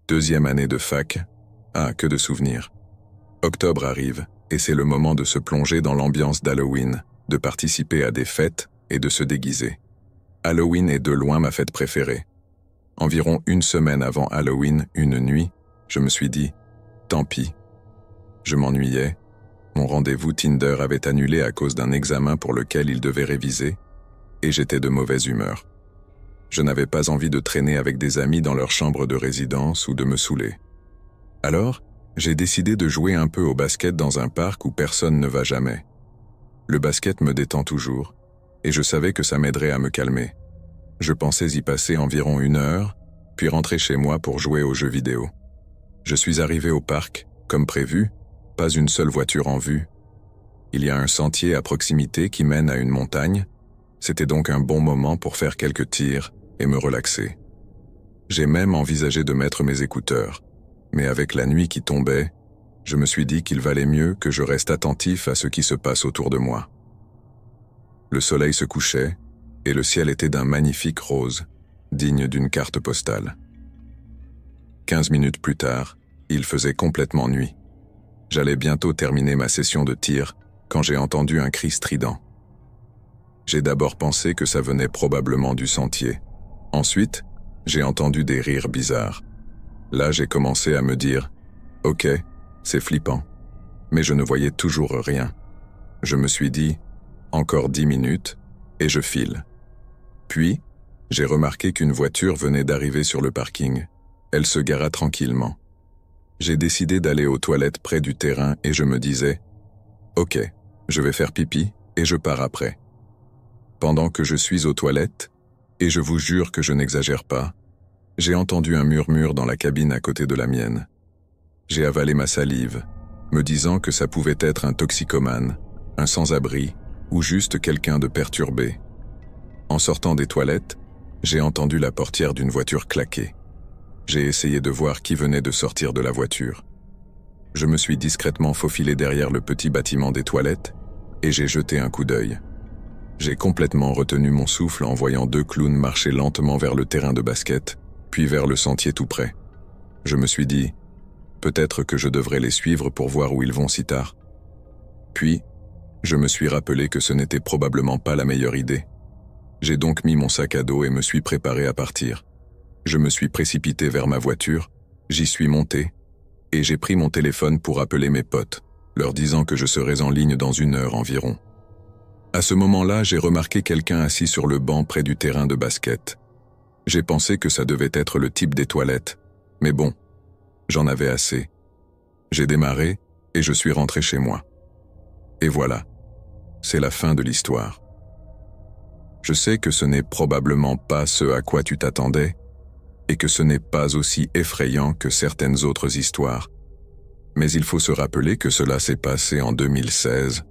Deuxième année de fac. Ah, que de souvenirs. Octobre arrive, et c'est le moment de se plonger dans l'ambiance d'Halloween, de participer à des fêtes et de se déguiser. Halloween est de loin ma fête préférée. Environ une semaine avant Halloween, une nuit, je me suis dit « Tant pis ». Je m'ennuyais, mon rendez-vous Tinder avait annulé à cause d'un examen pour lequel il devait réviser, et j'étais de mauvaise humeur. Je n'avais pas envie de traîner avec des amis dans leur chambre de résidence ou de me saouler. Alors, j'ai décidé de jouer un peu au basket dans un parc où personne ne va jamais. Le basket me détend toujours, et je savais que ça m'aiderait à me calmer. Je pensais y passer environ 1 heure, puis rentrer chez moi pour jouer aux jeux vidéo. Je suis arrivé au parc, comme prévu, pas une seule voiture en vue. Il y a un sentier à proximité qui mène à une montagne, c'était donc un bon moment pour faire quelques tirs et me relaxer. J'ai même envisagé de mettre mes écouteurs, mais avec la nuit qui tombait, je me suis dit qu'il valait mieux que je reste attentif à ce qui se passe autour de moi. Le soleil se couchait, et le ciel était d'un magnifique rose, digne d'une carte postale. 15 minutes plus tard, il faisait complètement nuit. J'allais bientôt terminer ma session de tir quand j'ai entendu un cri strident. J'ai d'abord pensé que ça venait probablement du sentier. Ensuite, j'ai entendu des rires bizarres. Là, j'ai commencé à me dire « Ok, c'est flippant ». Mais je ne voyais toujours rien. Je me suis dit « Encore 10 minutes, et je file ». Puis, j'ai remarqué qu'une voiture venait d'arriver sur le parking. Elle se gara tranquillement. J'ai décidé d'aller aux toilettes près du terrain et je me disais « Ok, je vais faire pipi et je pars après ». Pendant que je suis aux toilettes, et je vous jure que je n'exagère pas, j'ai entendu un murmure dans la cabine à côté de la mienne. J'ai avalé ma salive, me disant que ça pouvait être un toxicomane, un sans-abri ou juste quelqu'un de perturbé. En sortant des toilettes, j'ai entendu la portière d'une voiture claquer. J'ai essayé de voir qui venait de sortir de la voiture. Je me suis discrètement faufilé derrière le petit bâtiment des toilettes et j'ai jeté un coup d'œil. J'ai complètement retenu mon souffle en voyant 2 clowns marcher lentement vers le terrain de basket, puis vers le sentier tout près. Je me suis dit, peut-être que je devrais les suivre pour voir où ils vont si tard. Puis, je me suis rappelé que ce n'était probablement pas la meilleure idée. J'ai donc mis mon sac à dos et me suis préparé à partir. Je me suis précipité vers ma voiture, j'y suis monté, et j'ai pris mon téléphone pour appeler mes potes, leur disant que je serais en ligne dans 1 heure environ. À ce moment-là, j'ai remarqué quelqu'un assis sur le banc près du terrain de basket. J'ai pensé que ça devait être le type des toilettes, mais bon, j'en avais assez. J'ai démarré et je suis rentré chez moi. Et voilà, c'est la fin de l'histoire. Je sais que ce n'est probablement pas ce à quoi tu t'attendais, et que ce n'est pas aussi effrayant que certaines autres histoires. Mais il faut se rappeler que cela s'est passé en 2016,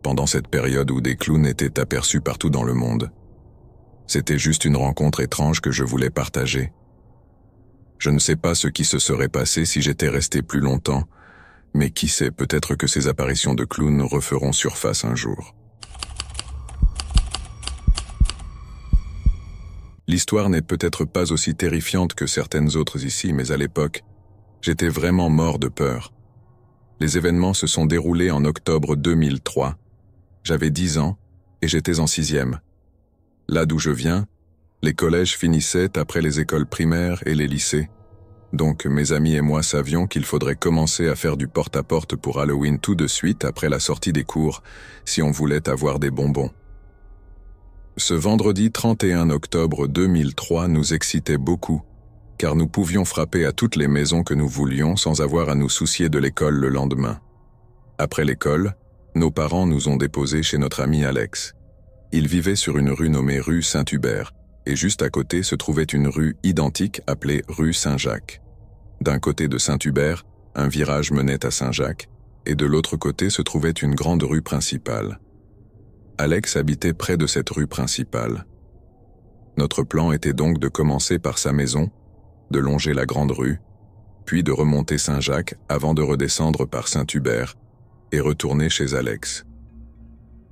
pendant cette période où des clowns étaient aperçus partout dans le monde. C'était juste une rencontre étrange que je voulais partager. Je ne sais pas ce qui se serait passé si j'étais resté plus longtemps, mais qui sait, peut-être que ces apparitions de clowns referont surface un jour. L'histoire n'est peut-être pas aussi terrifiante que certaines autres ici, mais à l'époque, j'étais vraiment mort de peur. Les événements se sont déroulés en octobre 2003. J'avais 10 ans et j'étais en 6e. Là d'où je viens, les collèges finissaient après les écoles primaires et les lycées. Donc mes amis et moi savions qu'il faudrait commencer à faire du porte-à-porte pour Halloween tout de suite après la sortie des cours, si on voulait avoir des bonbons. Ce vendredi 31 octobre 2003 nous excitait beaucoup, car nous pouvions frapper à toutes les maisons que nous voulions sans avoir à nous soucier de l'école le lendemain. Après l'école, nos parents nous ont déposés chez notre ami Alex. Il vivait sur une rue nommée rue Saint-Hubert, et juste à côté se trouvait une rue identique appelée rue Saint-Jacques. D'un côté de Saint-Hubert, un virage menait à Saint-Jacques, et de l'autre côté se trouvait une grande rue principale. Alex habitait près de cette rue principale. Notre plan était donc de commencer par sa maison, de longer la grande rue, puis de remonter Saint-Jacques avant de redescendre par Saint-Hubert et retourner chez Alex.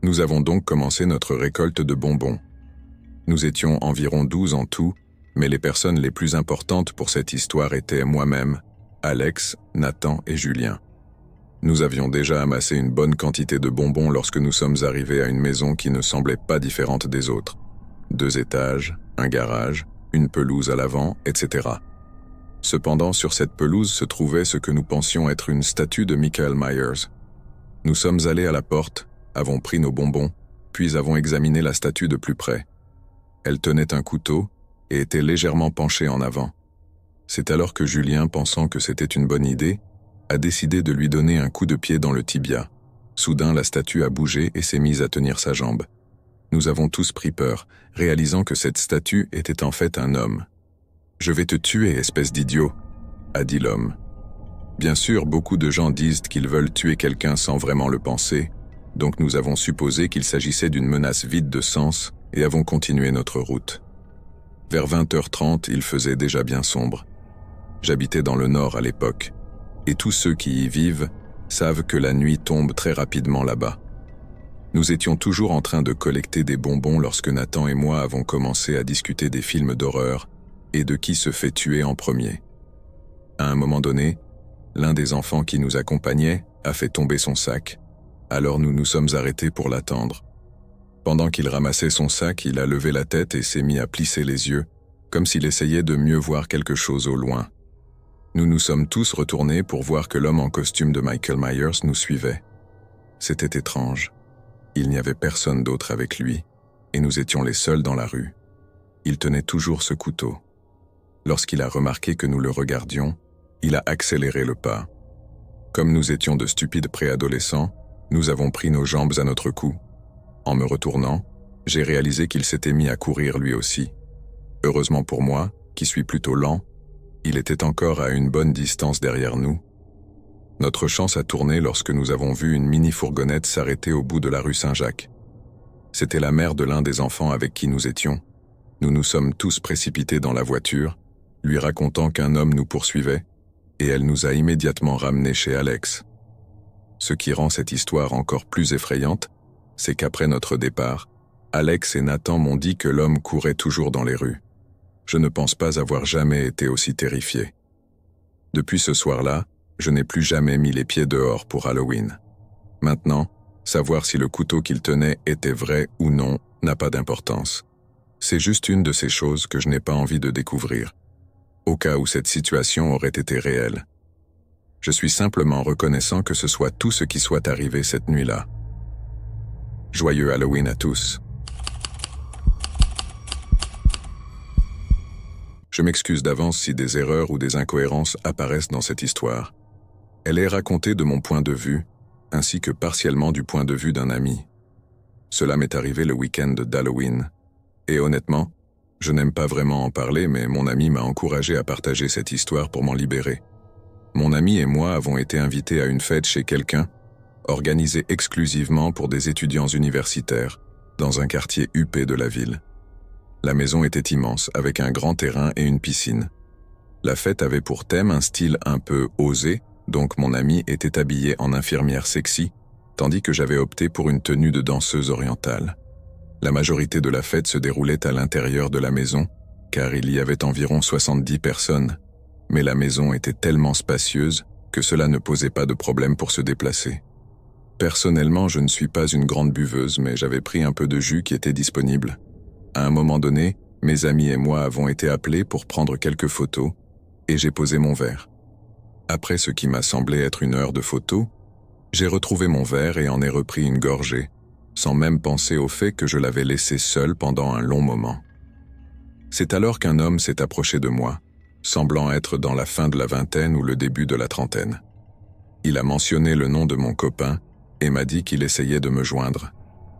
Nous avons donc commencé notre récolte de bonbons. Nous étions environ 12 en tout, Mais les personnes les plus importantes pour cette histoire étaient moi-même, Alex, Nathan et Julien. Nous avions déjà amassé une bonne quantité de bonbons lorsque nous sommes arrivés à une maison qui ne semblait pas différente des autres. 2 étages, un garage, une pelouse à l'avant, etc. Cependant, sur cette pelouse se trouvait ce que nous pensions être une statue de Michael Myers. Nous sommes allés à la porte, avons pris nos bonbons, puis avons examiné la statue de plus près. Elle tenait un couteau et était légèrement penchée en avant. C'est alors que Julien, pensant que c'était une bonne idée, a décidé de lui donner un coup de pied dans le tibia. Soudain, la statue a bougé et s'est mise à tenir sa jambe. Nous avons tous pris peur, réalisant que cette statue était en fait un homme. « Je vais te tuer, espèce d'idiot », a dit l'homme. Bien sûr, beaucoup de gens disent qu'ils veulent tuer quelqu'un sans vraiment le penser, donc nous avons supposé qu'il s'agissait d'une menace vide de sens et avons continué notre route. Vers 20h30, il faisait déjà bien sombre. J'habitais dans le nord à l'époque, et tous ceux qui y vivent savent que la nuit tombe très rapidement là-bas. Nous étions toujours en train de collecter des bonbons lorsque Nathan et moi avons commencé à discuter des films d'horreur et de qui se fait tuer en premier. À un moment donné, l'un des enfants qui nous accompagnait a fait tomber son sac, alors nous nous sommes arrêtés pour l'attendre. Pendant qu'il ramassait son sac, il a levé la tête et s'est mis à plisser les yeux, comme s'il essayait de mieux voir quelque chose au loin. Nous nous sommes tous retournés pour voir que l'homme en costume de Michael Myers nous suivait. C'était étrange. Il n'y avait personne d'autre avec lui, et nous étions les seuls dans la rue. Il tenait toujours ce couteau. Lorsqu'il a remarqué que nous le regardions, il a accéléré le pas. Comme nous étions de stupides préadolescents, nous avons pris nos jambes à notre cou. En me retournant, j'ai réalisé qu'il s'était mis à courir lui aussi. Heureusement pour moi, qui suis plutôt lent, il était encore à une bonne distance derrière nous. Notre chance a tourné lorsque nous avons vu une mini-fourgonnette s'arrêter au bout de la rue Saint-Jacques. C'était la mère de l'un des enfants avec qui nous étions. Nous nous sommes tous précipités dans la voiture, lui racontant qu'un homme nous poursuivait, et elle nous a immédiatement ramenés chez Alex. Ce qui rend cette histoire encore plus effrayante, c'est qu'après notre départ, Alex et Nathan m'ont dit que l'homme courait toujours dans les rues. Je ne pense pas avoir jamais été aussi terrifié. Depuis ce soir-là, je n'ai plus jamais mis les pieds dehors pour Halloween. Maintenant, savoir si le couteau qu'il tenait était vrai ou non n'a pas d'importance. C'est juste une de ces choses que je n'ai pas envie de découvrir, au cas où cette situation aurait été réelle. Je suis simplement reconnaissant que ce soit tout ce qui soit arrivé cette nuit-là. Joyeux Halloween à tous. Je m'excuse d'avance si des erreurs ou des incohérences apparaissent dans cette histoire. Elle est racontée de mon point de vue, ainsi que partiellement du point de vue d'un ami. Cela m'est arrivé le week-end d'Halloween. Et honnêtement, je n'aime pas vraiment en parler, mais mon ami m'a encouragé à partager cette histoire pour m'en libérer. Mon ami et moi avons été invités à une fête chez quelqu'un, organisée exclusivement pour des étudiants universitaires, dans un quartier huppé de la ville. La maison était immense, avec un grand terrain et une piscine. La fête avait pour thème un style un peu osé, donc mon ami était habillé en infirmière sexy, tandis que j'avais opté pour une tenue de danseuse orientale. La majorité de la fête se déroulait à l'intérieur de la maison, car il y avait environ 70 personnes, mais la maison était tellement spacieuse que cela ne posait pas de problème pour se déplacer. Personnellement, je ne suis pas une grande buveuse, mais j'avais pris un peu de jus qui était disponible. À un moment donné, mes amis et moi avons été appelés pour prendre quelques photos, et j'ai posé mon verre. Après ce qui m'a semblé être une heure de photos, j'ai retrouvé mon verre et en ai repris une gorgée, sans même penser au fait que je l'avais laissé seul pendant un long moment. C'est alors qu'un homme s'est approché de moi, semblant être dans la fin de la vingtaine ou le début de la trentaine. Il a mentionné le nom de mon copain et m'a dit qu'il essayait de me joindre.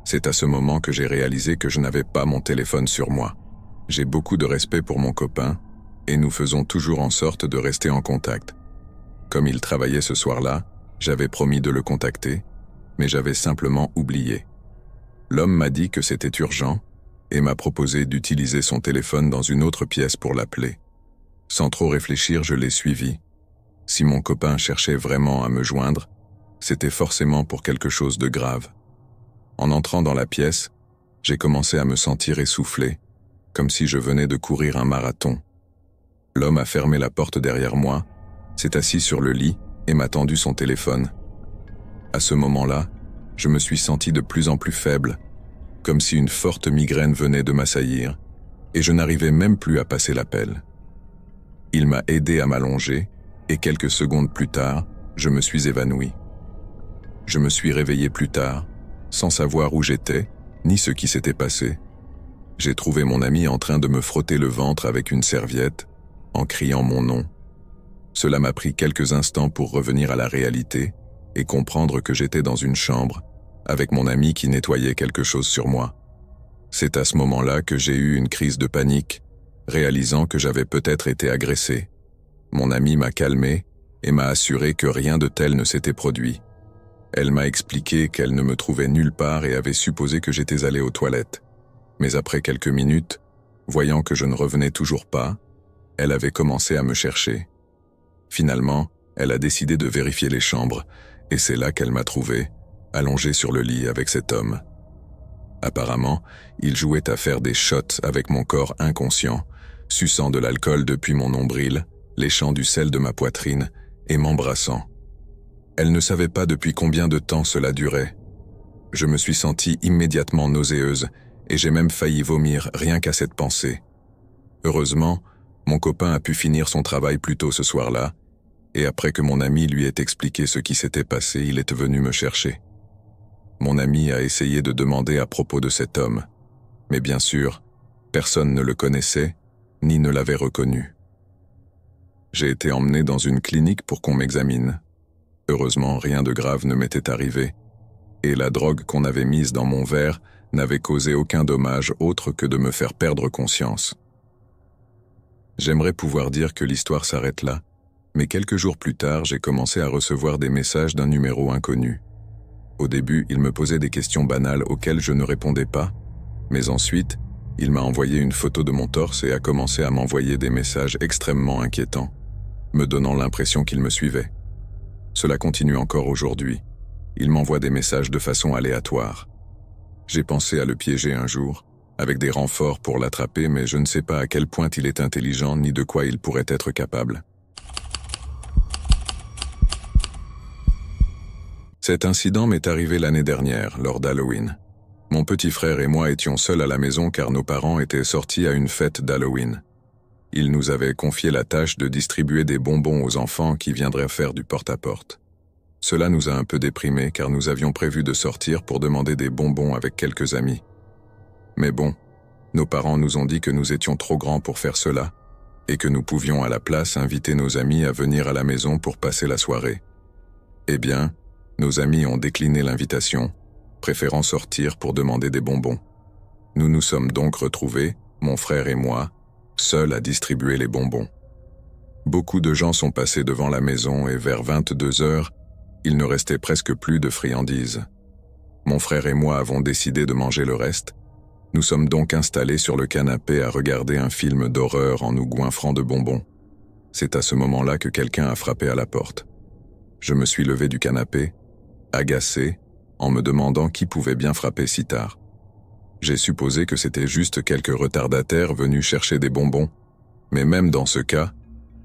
C'est à ce moment que j'ai réalisé que je n'avais pas mon téléphone sur moi. J'ai beaucoup de respect pour mon copain et nous faisons toujours en sorte de rester en contact. Comme il travaillait ce soir-là, j'avais promis de le contacter, mais j'avais simplement oublié. L'homme m'a dit que c'était urgent et m'a proposé d'utiliser son téléphone dans une autre pièce pour l'appeler. Sans trop réfléchir, je l'ai suivi. Si mon copain cherchait vraiment à me joindre, c'était forcément pour quelque chose de grave. En entrant dans la pièce, j'ai commencé à me sentir essoufflé, comme si je venais de courir un marathon. L'homme a fermé la porte derrière moi, s'est assis sur le lit et m'a tendu son téléphone. À ce moment-là, je me suis senti de plus en plus faible, comme si une forte migraine venait de m'assaillir, et je n'arrivais même plus à passer l'appel. Il m'a aidé à m'allonger, et quelques secondes plus tard, je me suis évanoui. Je me suis réveillé plus tard, sans savoir où j'étais, ni ce qui s'était passé. J'ai trouvé mon ami en train de me frotter le ventre avec une serviette, en criant mon nom. Cela m'a pris quelques instants pour revenir à la réalité et comprendre que j'étais dans une chambre, avec mon ami qui nettoyait quelque chose sur moi. C'est à ce moment-là que j'ai eu une crise de panique, réalisant que j'avais peut-être été agressé. Mon ami m'a calmé et m'a assuré que rien de tel ne s'était produit. Elle m'a expliqué qu'elle ne me trouvait nulle part et avait supposé que j'étais allé aux toilettes. Mais après quelques minutes, voyant que je ne revenais toujours pas, elle avait commencé à me chercher. Finalement, elle a décidé de vérifier les chambres, et c'est là qu'elle m'a trouvé, allongé sur le lit avec cet homme. Apparemment, il jouait à faire des shots avec mon corps inconscient, suçant de l'alcool depuis mon nombril, léchant du sel de ma poitrine et m'embrassant. Elle ne savait pas depuis combien de temps cela durait. Je me suis sentie immédiatement nauséeuse et j'ai même failli vomir rien qu'à cette pensée. Heureusement, mon copain a pu finir son travail plus tôt ce soir-là, et après que mon ami lui ait expliqué ce qui s'était passé, il est venu me chercher. Mon ami a essayé de demander à propos de cet homme, mais bien sûr, personne ne le connaissait, ni ne l'avait reconnu. J'ai été emmené dans une clinique pour qu'on m'examine. Heureusement, rien de grave ne m'était arrivé, et la drogue qu'on avait mise dans mon verre n'avait causé aucun dommage autre que de me faire perdre conscience. J'aimerais pouvoir dire que l'histoire s'arrête là, mais quelques jours plus tard, j'ai commencé à recevoir des messages d'un numéro inconnu. Au début, il me posait des questions banales auxquelles je ne répondais pas, mais ensuite, il m'a envoyé une photo de mon torse et a commencé à m'envoyer des messages extrêmement inquiétants, me donnant l'impression qu'il me suivait. Cela continue encore aujourd'hui. Il m'envoie des messages de façon aléatoire. J'ai pensé à le piéger un jour, avec des renforts pour l'attraper, mais je ne sais pas à quel point il est intelligent ni de quoi il pourrait être capable. Cet incident m'est arrivé l'année dernière, lors d'Halloween. Mon petit frère et moi étions seuls à la maison car nos parents étaient sortis à une fête d'Halloween. Ils nous avaient confié la tâche de distribuer des bonbons aux enfants qui viendraient faire du porte-à-porte. Cela nous a un peu déprimés car nous avions prévu de sortir pour demander des bonbons avec quelques amis. Mais bon, nos parents nous ont dit que nous étions trop grands pour faire cela et que nous pouvions à la place inviter nos amis à venir à la maison pour passer la soirée. Eh bien, nos amis ont décliné l'invitation, préférant sortir pour demander des bonbons. Nous nous sommes donc retrouvés, mon frère et moi, seuls à distribuer les bonbons. Beaucoup de gens sont passés devant la maison et vers 22 heures, il ne restait presque plus de friandises. Mon frère et moi avons décidé de manger le reste. Nous sommes donc installés sur le canapé à regarder un film d'horreur en nous goinfrant de bonbons. C'est à ce moment-là que quelqu'un a frappé à la porte. Je me suis levé du canapé, agacé, en me demandant qui pouvait bien frapper si tard. J'ai supposé que c'était juste quelques retardataires venus chercher des bonbons, mais même dans ce cas,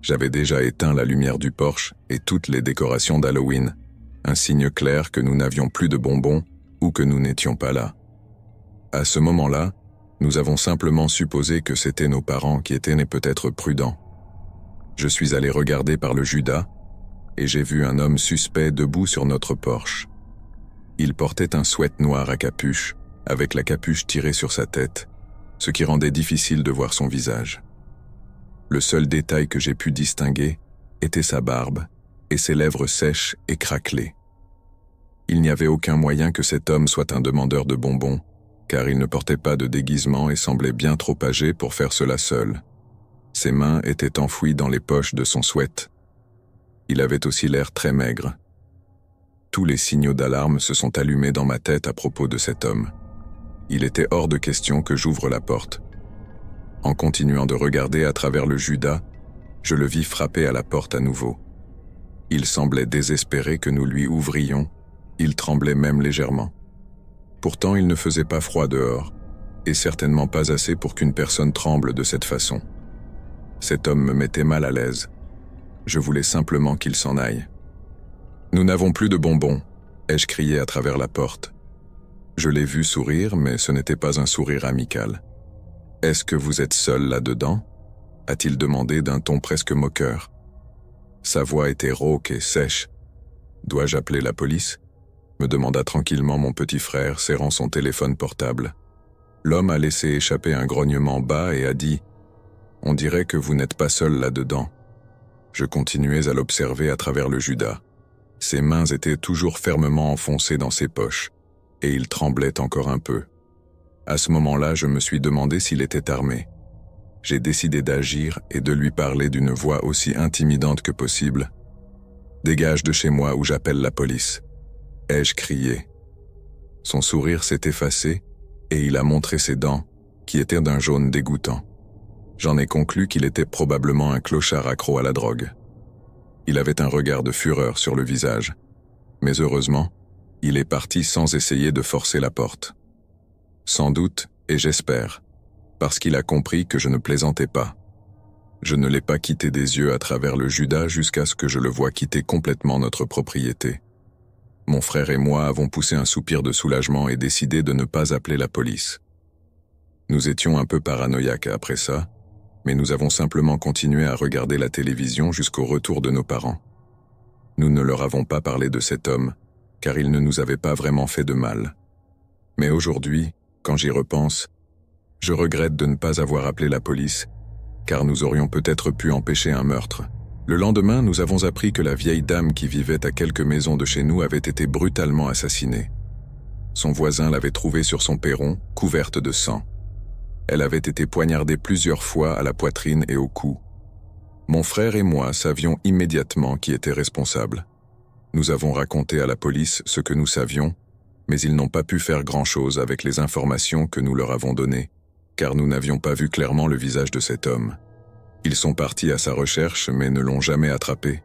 j'avais déjà éteint la lumière du porche et toutes les décorations d'Halloween, un signe clair que nous n'avions plus de bonbons ou que nous n'étions pas là. À ce moment-là, nous avons simplement supposé que c'étaient nos parents qui étaient peut-être prudents. Je suis allé regarder par le Judas, et j'ai vu un homme suspect debout sur notre porche. Il portait un sweat noir à capuche, avec la capuche tirée sur sa tête, ce qui rendait difficile de voir son visage. Le seul détail que j'ai pu distinguer était sa barbe et ses lèvres sèches et craquelées. Il n'y avait aucun moyen que cet homme soit un demandeur de bonbons, car il ne portait pas de déguisement et semblait bien trop âgé pour faire cela seul. Ses mains étaient enfouies dans les poches de son sweat. Il avait aussi l'air très maigre. Tous les signaux d'alarme se sont allumés dans ma tête à propos de cet homme. Il était hors de question que j'ouvre la porte. En continuant de regarder à travers le Judas, je le vis frapper à la porte à nouveau. Il semblait désespéré que nous lui ouvrions, il tremblait même légèrement. Pourtant, il ne faisait pas froid dehors, et certainement pas assez pour qu'une personne tremble de cette façon. Cet homme me mettait mal à l'aise. Je voulais simplement qu'il s'en aille. « Nous n'avons plus de bonbons », ai-je crié à travers la porte. Je l'ai vu sourire, mais ce n'était pas un sourire amical. « Est-ce que vous êtes seul là-dedans » a-t-il demandé d'un ton presque moqueur. Sa voix était rauque et sèche. « Dois-je appeler la police ?» me demanda tranquillement mon petit frère, serrant son téléphone portable. L'homme a laissé échapper un grognement bas et a dit « On dirait que vous n'êtes pas seul là-dedans. » Je continuais à l'observer à travers le judas. Ses mains étaient toujours fermement enfoncées dans ses poches, et il tremblait encore un peu. À ce moment-là, je me suis demandé s'il était armé. J'ai décidé d'agir et de lui parler d'une voix aussi intimidante que possible. « Dégage de chez moi ou j'appelle la police », ai-je crié. Son sourire s'est effacé et il a montré ses dents, qui étaient d'un jaune dégoûtant. J'en ai conclu qu'il était probablement un clochard accro à la drogue. Il avait un regard de fureur sur le visage, mais heureusement, il est parti sans essayer de forcer la porte. Sans doute, et j'espère, parce qu'il a compris que je ne plaisantais pas. Je ne l'ai pas quitté des yeux à travers le judas jusqu'à ce que je le voie quitter complètement notre propriété. Mon frère et moi avons poussé un soupir de soulagement et décidé de ne pas appeler la police. Nous étions un peu paranoïaques après ça, mais nous avons simplement continué à regarder la télévision jusqu'au retour de nos parents. Nous ne leur avons pas parlé de cet homme, car il ne nous avait pas vraiment fait de mal. Mais aujourd'hui, quand j'y repense, je regrette de ne pas avoir appelé la police, car nous aurions peut-être pu empêcher un meurtre. Le lendemain, nous avons appris que la vieille dame qui vivait à quelques maisons de chez nous avait été brutalement assassinée. Son voisin l'avait trouvée sur son perron, couverte de sang. Elle avait été poignardée plusieurs fois à la poitrine et au cou. Mon frère et moi savions immédiatement qui était responsable. Nous avons raconté à la police ce que nous savions, mais ils n'ont pas pu faire grand-chose avec les informations que nous leur avons données, car nous n'avions pas vu clairement le visage de cet homme. Ils sont partis à sa recherche, mais ne l'ont jamais attrapé,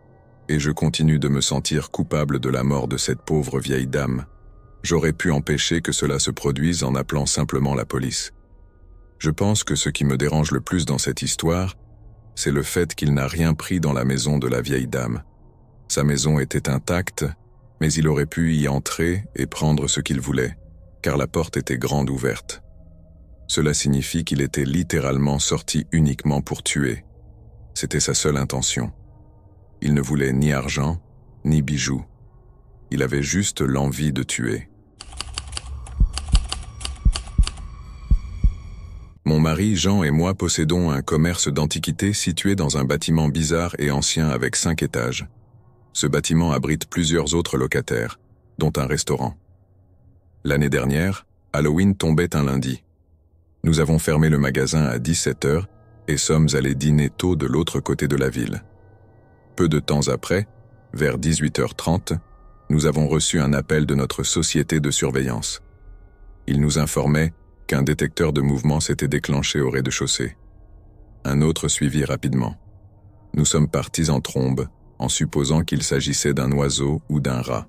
et je continue de me sentir coupable de la mort de cette pauvre vieille dame. J'aurais pu empêcher que cela se produise en appelant simplement la police. Je pense que ce qui me dérange le plus dans cette histoire, c'est le fait qu'il n'a rien pris dans la maison de la vieille dame. Sa maison était intacte, mais il aurait pu y entrer et prendre ce qu'il voulait, car la porte était grande ouverte. Cela signifie qu'il était littéralement sorti uniquement pour tuer. C'était sa seule intention. Il ne voulait ni argent, ni bijoux. Il avait juste l'envie de tuer. Mon mari, Jean et moi possédons un commerce d'antiquités situé dans un bâtiment bizarre et ancien avec 5 étages. Ce bâtiment abrite plusieurs autres locataires, dont un restaurant. L'année dernière, Halloween tombait un lundi. Nous avons fermé le magasin à 17h et sommes allés dîner tôt de l'autre côté de la ville. Peu de temps après, vers 18h30, nous avons reçu un appel de notre société de surveillance. Il nous informait qu'un détecteur de mouvement s'était déclenché au rez-de-chaussée. Un autre suivit rapidement. Nous sommes partis en trombe, en supposant qu'il s'agissait d'un oiseau ou d'un rat.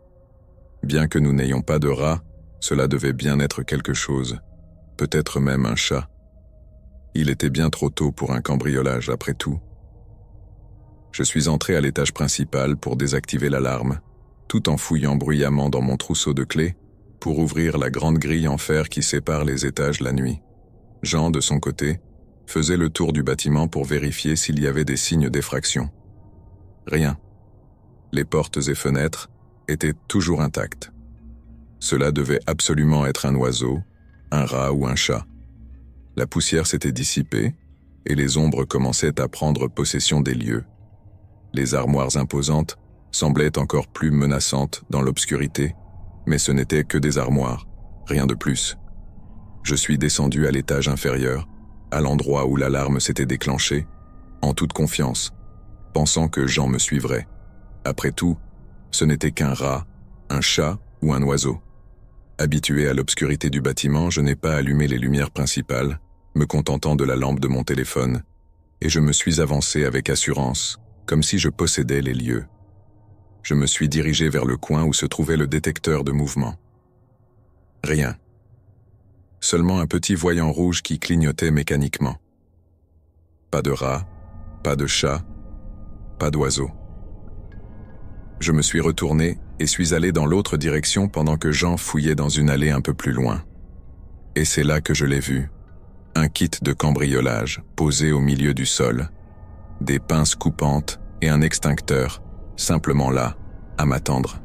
Bien que nous n'ayons pas de rat, cela devait bien être quelque chose, peut-être même un chat. Il était bien trop tôt pour un cambriolage après tout. Je suis entré à l'étage principal pour désactiver l'alarme, tout en fouillant bruyamment dans mon trousseau de clés pour ouvrir la grande grille en fer qui sépare les étages la nuit. Jean, de son côté, faisait le tour du bâtiment pour vérifier s'il y avait des signes d'effraction. Rien. Les portes et fenêtres étaient toujours intactes. Cela devait absolument être un oiseau, un rat ou un chat. La poussière s'était dissipée et les ombres commençaient à prendre possession des lieux. Les armoires imposantes semblaient encore plus menaçantes dans l'obscurité, mais ce n'étaient que des armoires, rien de plus. Je suis descendu à l'étage inférieur, à l'endroit où l'alarme s'était déclenchée, en toute confiance, pensant que Jean me suivrait. Après tout, ce n'était qu'un rat, un chat ou un oiseau. Habitué à l'obscurité du bâtiment, je n'ai pas allumé les lumières principales, me contentant de la lampe de mon téléphone, et je me suis avancé avec assurance, comme si je possédais les lieux. Je me suis dirigé vers le coin où se trouvait le détecteur de mouvement. Rien. seulement un petit voyant rouge qui clignotait mécaniquement. Pas de rat, pas de chat, pas d'oiseau. Je me suis retourné et suis allé dans l'autre direction pendant que Jean fouillait dans une allée un peu plus loin. Et c'est là que je l'ai vu. Un kit de cambriolage posé au milieu du sol, des pinces coupantes et un extincteur, simplement là, à m'attendre.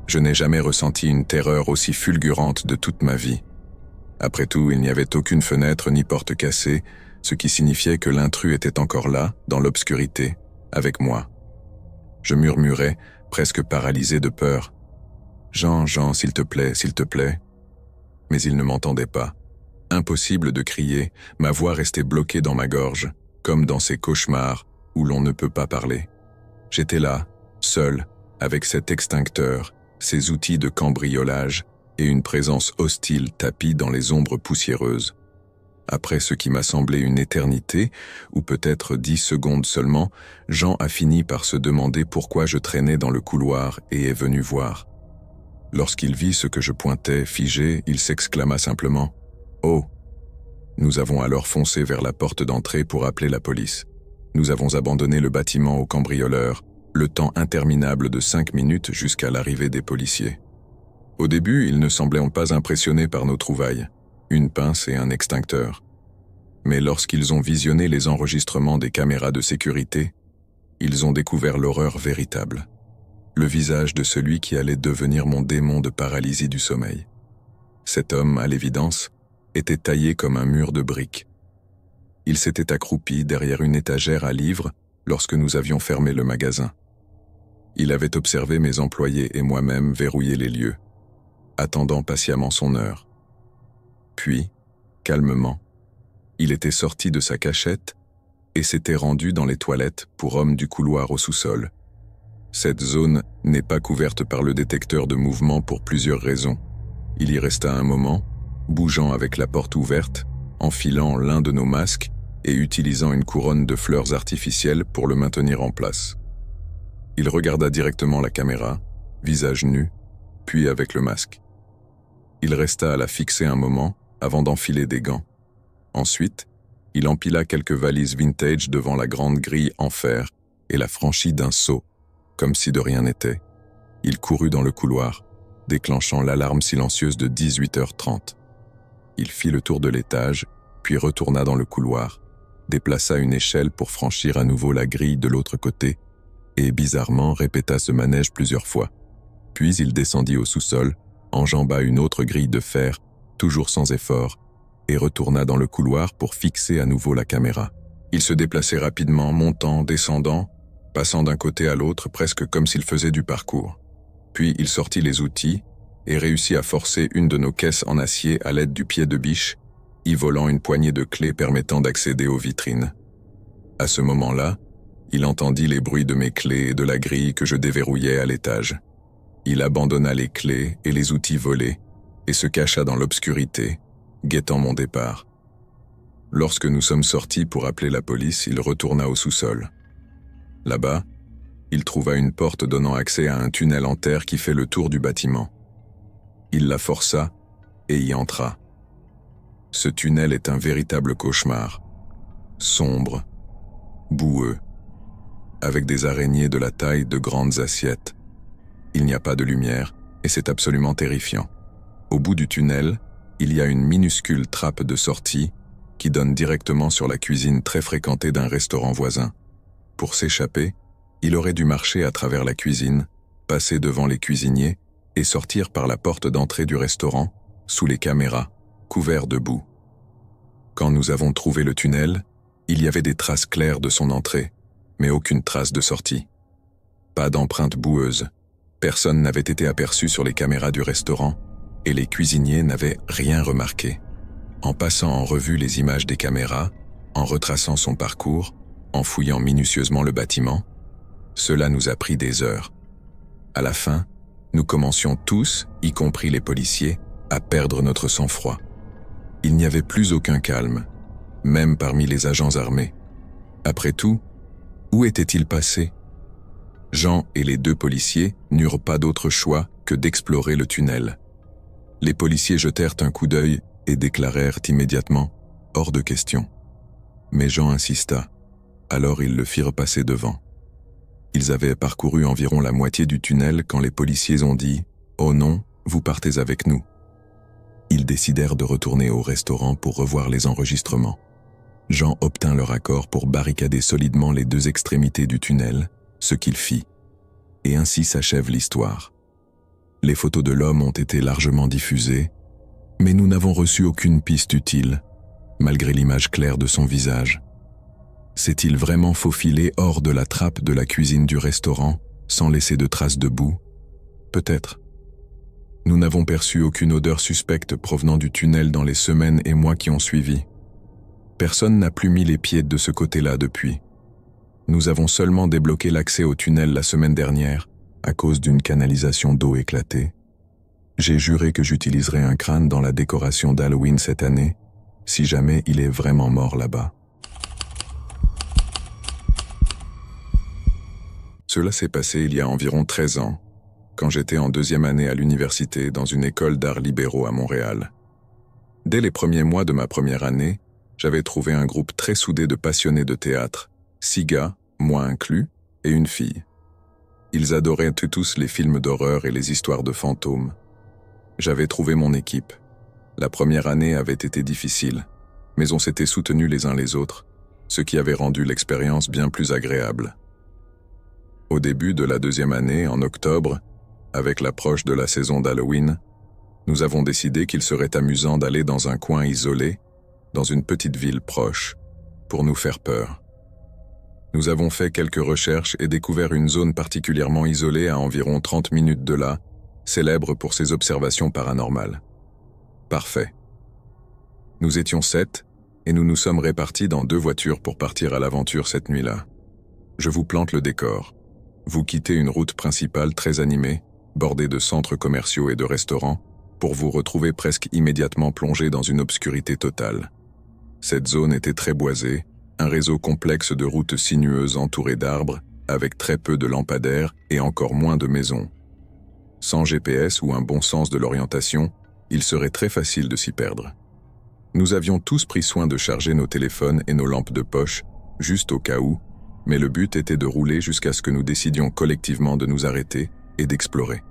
Je n'ai jamais ressenti une terreur aussi fulgurante de toute ma vie. Après tout, il n'y avait aucune fenêtre ni porte cassée, ce qui signifiait que l'intrus était encore là, dans l'obscurité, avec moi. Je murmurais, presque paralysé de peur. « Jean, s'il te plaît, s'il te plaît. » Mais il ne m'entendait pas. Impossible de crier, ma voix restait bloquée dans ma gorge, comme dans ces cauchemars où l'on ne peut pas parler. J'étais là, seul, avec cet extincteur, ces outils de cambriolage et une présence hostile tapie dans les ombres poussiéreuses. Après ce qui m'a semblé une éternité, ou peut-être 10 secondes seulement, Jean a fini par se demander pourquoi je traînais dans le couloir et est venu voir. Lorsqu'il vit ce que je pointais, figé, il s'exclama simplement « Oh !» Nous avons alors foncé vers la porte d'entrée pour appeler la police. Nous avons abandonné le bâtiment aux cambrioleurs, le temps interminable de 5 minutes jusqu'à l'arrivée des policiers. Au début, ils ne semblaient pas impressionnés par nos trouvailles. Une pince et un extincteur. Mais lorsqu'ils ont visionné les enregistrements des caméras de sécurité, ils ont découvert l'horreur véritable. Le visage de celui qui allait devenir mon démon de paralysie du sommeil. Cet homme, à l'évidence, était taillé comme un mur de briques. Il s'était accroupi derrière une étagère à livres lorsque nous avions fermé le magasin. Il avait observé mes employés et moi-même verrouiller les lieux, attendant patiemment son heure. Puis, calmement, il était sorti de sa cachette et s'était rendu dans les toilettes pour homme du couloir au sous-sol. Cette zone n'est pas couverte par le détecteur de mouvement pour plusieurs raisons. Il y resta un moment, bougeant avec la porte ouverte, enfilant l'un de nos masques et utilisant une couronne de fleurs artificielles pour le maintenir en place. Il regarda directement la caméra, visage nu, puis avec le masque. Il resta à la fixer un moment avant d'enfiler des gants. Ensuite, il empila quelques valises vintage devant la grande grille en fer et la franchit d'un saut, comme si de rien n'était. Il courut dans le couloir, déclenchant l'alarme silencieuse de 18h30. Il fit le tour de l'étage, puis retourna dans le couloir, déplaça une échelle pour franchir à nouveau la grille de l'autre côté et bizarrement répéta ce manège plusieurs fois. Puis il descendit au sous-sol, enjamba une autre grille de fer, toujours sans effort, et retourna dans le couloir pour fixer à nouveau la caméra. Il se déplaçait rapidement, montant, descendant, passant d'un côté à l'autre presque comme s'il faisait du parcours. Puis il sortit les outils et réussit à forcer une de nos caisses en acier à l'aide du pied de biche, y volant une poignée de clés permettant d'accéder aux vitrines. À ce moment-là, il entendit les bruits de mes clés et de la grille que je déverrouillais à l'étage. Il abandonna les clés et les outils volés et se cacha dans l'obscurité, guettant mon départ. Lorsque nous sommes sortis pour appeler la police, il retourna au sous-sol. Là-bas, il trouva une porte donnant accès à un tunnel en terre qui fait le tour du bâtiment. Il la força et y entra. Ce tunnel est un véritable cauchemar. Sombre, boueux, avec des araignées de la taille de grandes assiettes. Il n'y a pas de lumière et c'est absolument terrifiant. Au bout du tunnel, il y a une minuscule trappe de sortie qui donne directement sur la cuisine très fréquentée d'un restaurant voisin. Pour s'échapper, il aurait dû marcher à travers la cuisine, passer devant les cuisiniers et sortir par la porte d'entrée du restaurant, sous les caméras, couvert de boue. Quand nous avons trouvé le tunnel, il y avait des traces claires de son entrée, mais aucune trace de sortie. Pas d'empreinte boueuse. Personne n'avait été aperçu sur les caméras du restaurant et les cuisiniers n'avaient rien remarqué. En passant en revue les images des caméras, en retraçant son parcours, en fouillant minutieusement le bâtiment, cela nous a pris des heures. À la fin, nous commencions tous, y compris les policiers, à perdre notre sang-froid. Il n'y avait plus aucun calme, même parmi les agents armés. Après tout, où était-il passé ? Jean et les 2 policiers n'eurent pas d'autre choix que d'explorer le tunnel. Les policiers jetèrent un coup d'œil et déclarèrent immédiatement « hors de question ». Mais Jean insista, alors ils le firent passer devant. Ils avaient parcouru environ la moitié du tunnel quand les policiers ont dit « Oh non, vous partez avec nous ». Ils décidèrent de retourner au restaurant pour revoir les enregistrements. Jean obtint leur accord pour barricader solidement les deux extrémités du tunnel, ce qu'il fit. Et ainsi s'achève l'histoire. Les photos de l'homme ont été largement diffusées, mais nous n'avons reçu aucune piste utile, malgré l'image claire de son visage. S'est-il vraiment faufilé hors de la trappe de la cuisine du restaurant, sans laisser de traces de boue? Peut-être. Nous n'avons perçu aucune odeur suspecte provenant du tunnel dans les semaines et mois qui ont suivi. Personne n'a plus mis les pieds de ce côté-là depuis. Nous avons seulement débloqué l'accès au tunnel la semaine dernière, à cause d'une canalisation d'eau éclatée. J'ai juré que j'utiliserai un crâne dans la décoration d'Halloween cette année, si jamais il est vraiment mort là-bas. Cela s'est passé il y a environ 13 ans, quand j'étais en 2e année à l'université dans une école d'arts libéraux à Montréal. Dès les premiers mois de ma première année, j'avais trouvé un groupe très soudé de passionnés de théâtre, 6 gars, moi inclus, et une fille. Ils adoraient tous les films d'horreur et les histoires de fantômes. J'avais trouvé mon équipe. La première année avait été difficile, mais on s'était soutenus les uns les autres, ce qui avait rendu l'expérience bien plus agréable. Au début de la 2e année, en octobre, avec l'approche de la saison d'Halloween, nous avons décidé qu'il serait amusant d'aller dans un coin isolé, dans une petite ville proche, pour nous faire peur. Nous avons fait quelques recherches et découvert une zone particulièrement isolée à environ 30 minutes de là, célèbre pour ses observations paranormales. Parfait. Nous étions 7 et nous nous sommes répartis dans 2 voitures pour partir à l'aventure cette nuit-là. Je vous plante le décor. Vous quittez une route principale très animée, bordée de centres commerciaux et de restaurants, pour vous retrouver presque immédiatement plongé dans une obscurité totale. Cette zone était très boisée, un réseau complexe de routes sinueuses entourées d'arbres, avec très peu de lampadaires et encore moins de maisons. Sans GPS ou un bon sens de l'orientation, il serait très facile de s'y perdre. Nous avions tous pris soin de charger nos téléphones et nos lampes de poche, juste au cas où, mais le but était de rouler jusqu'à ce que nous décidions collectivement de nous arrêter et d'explorer.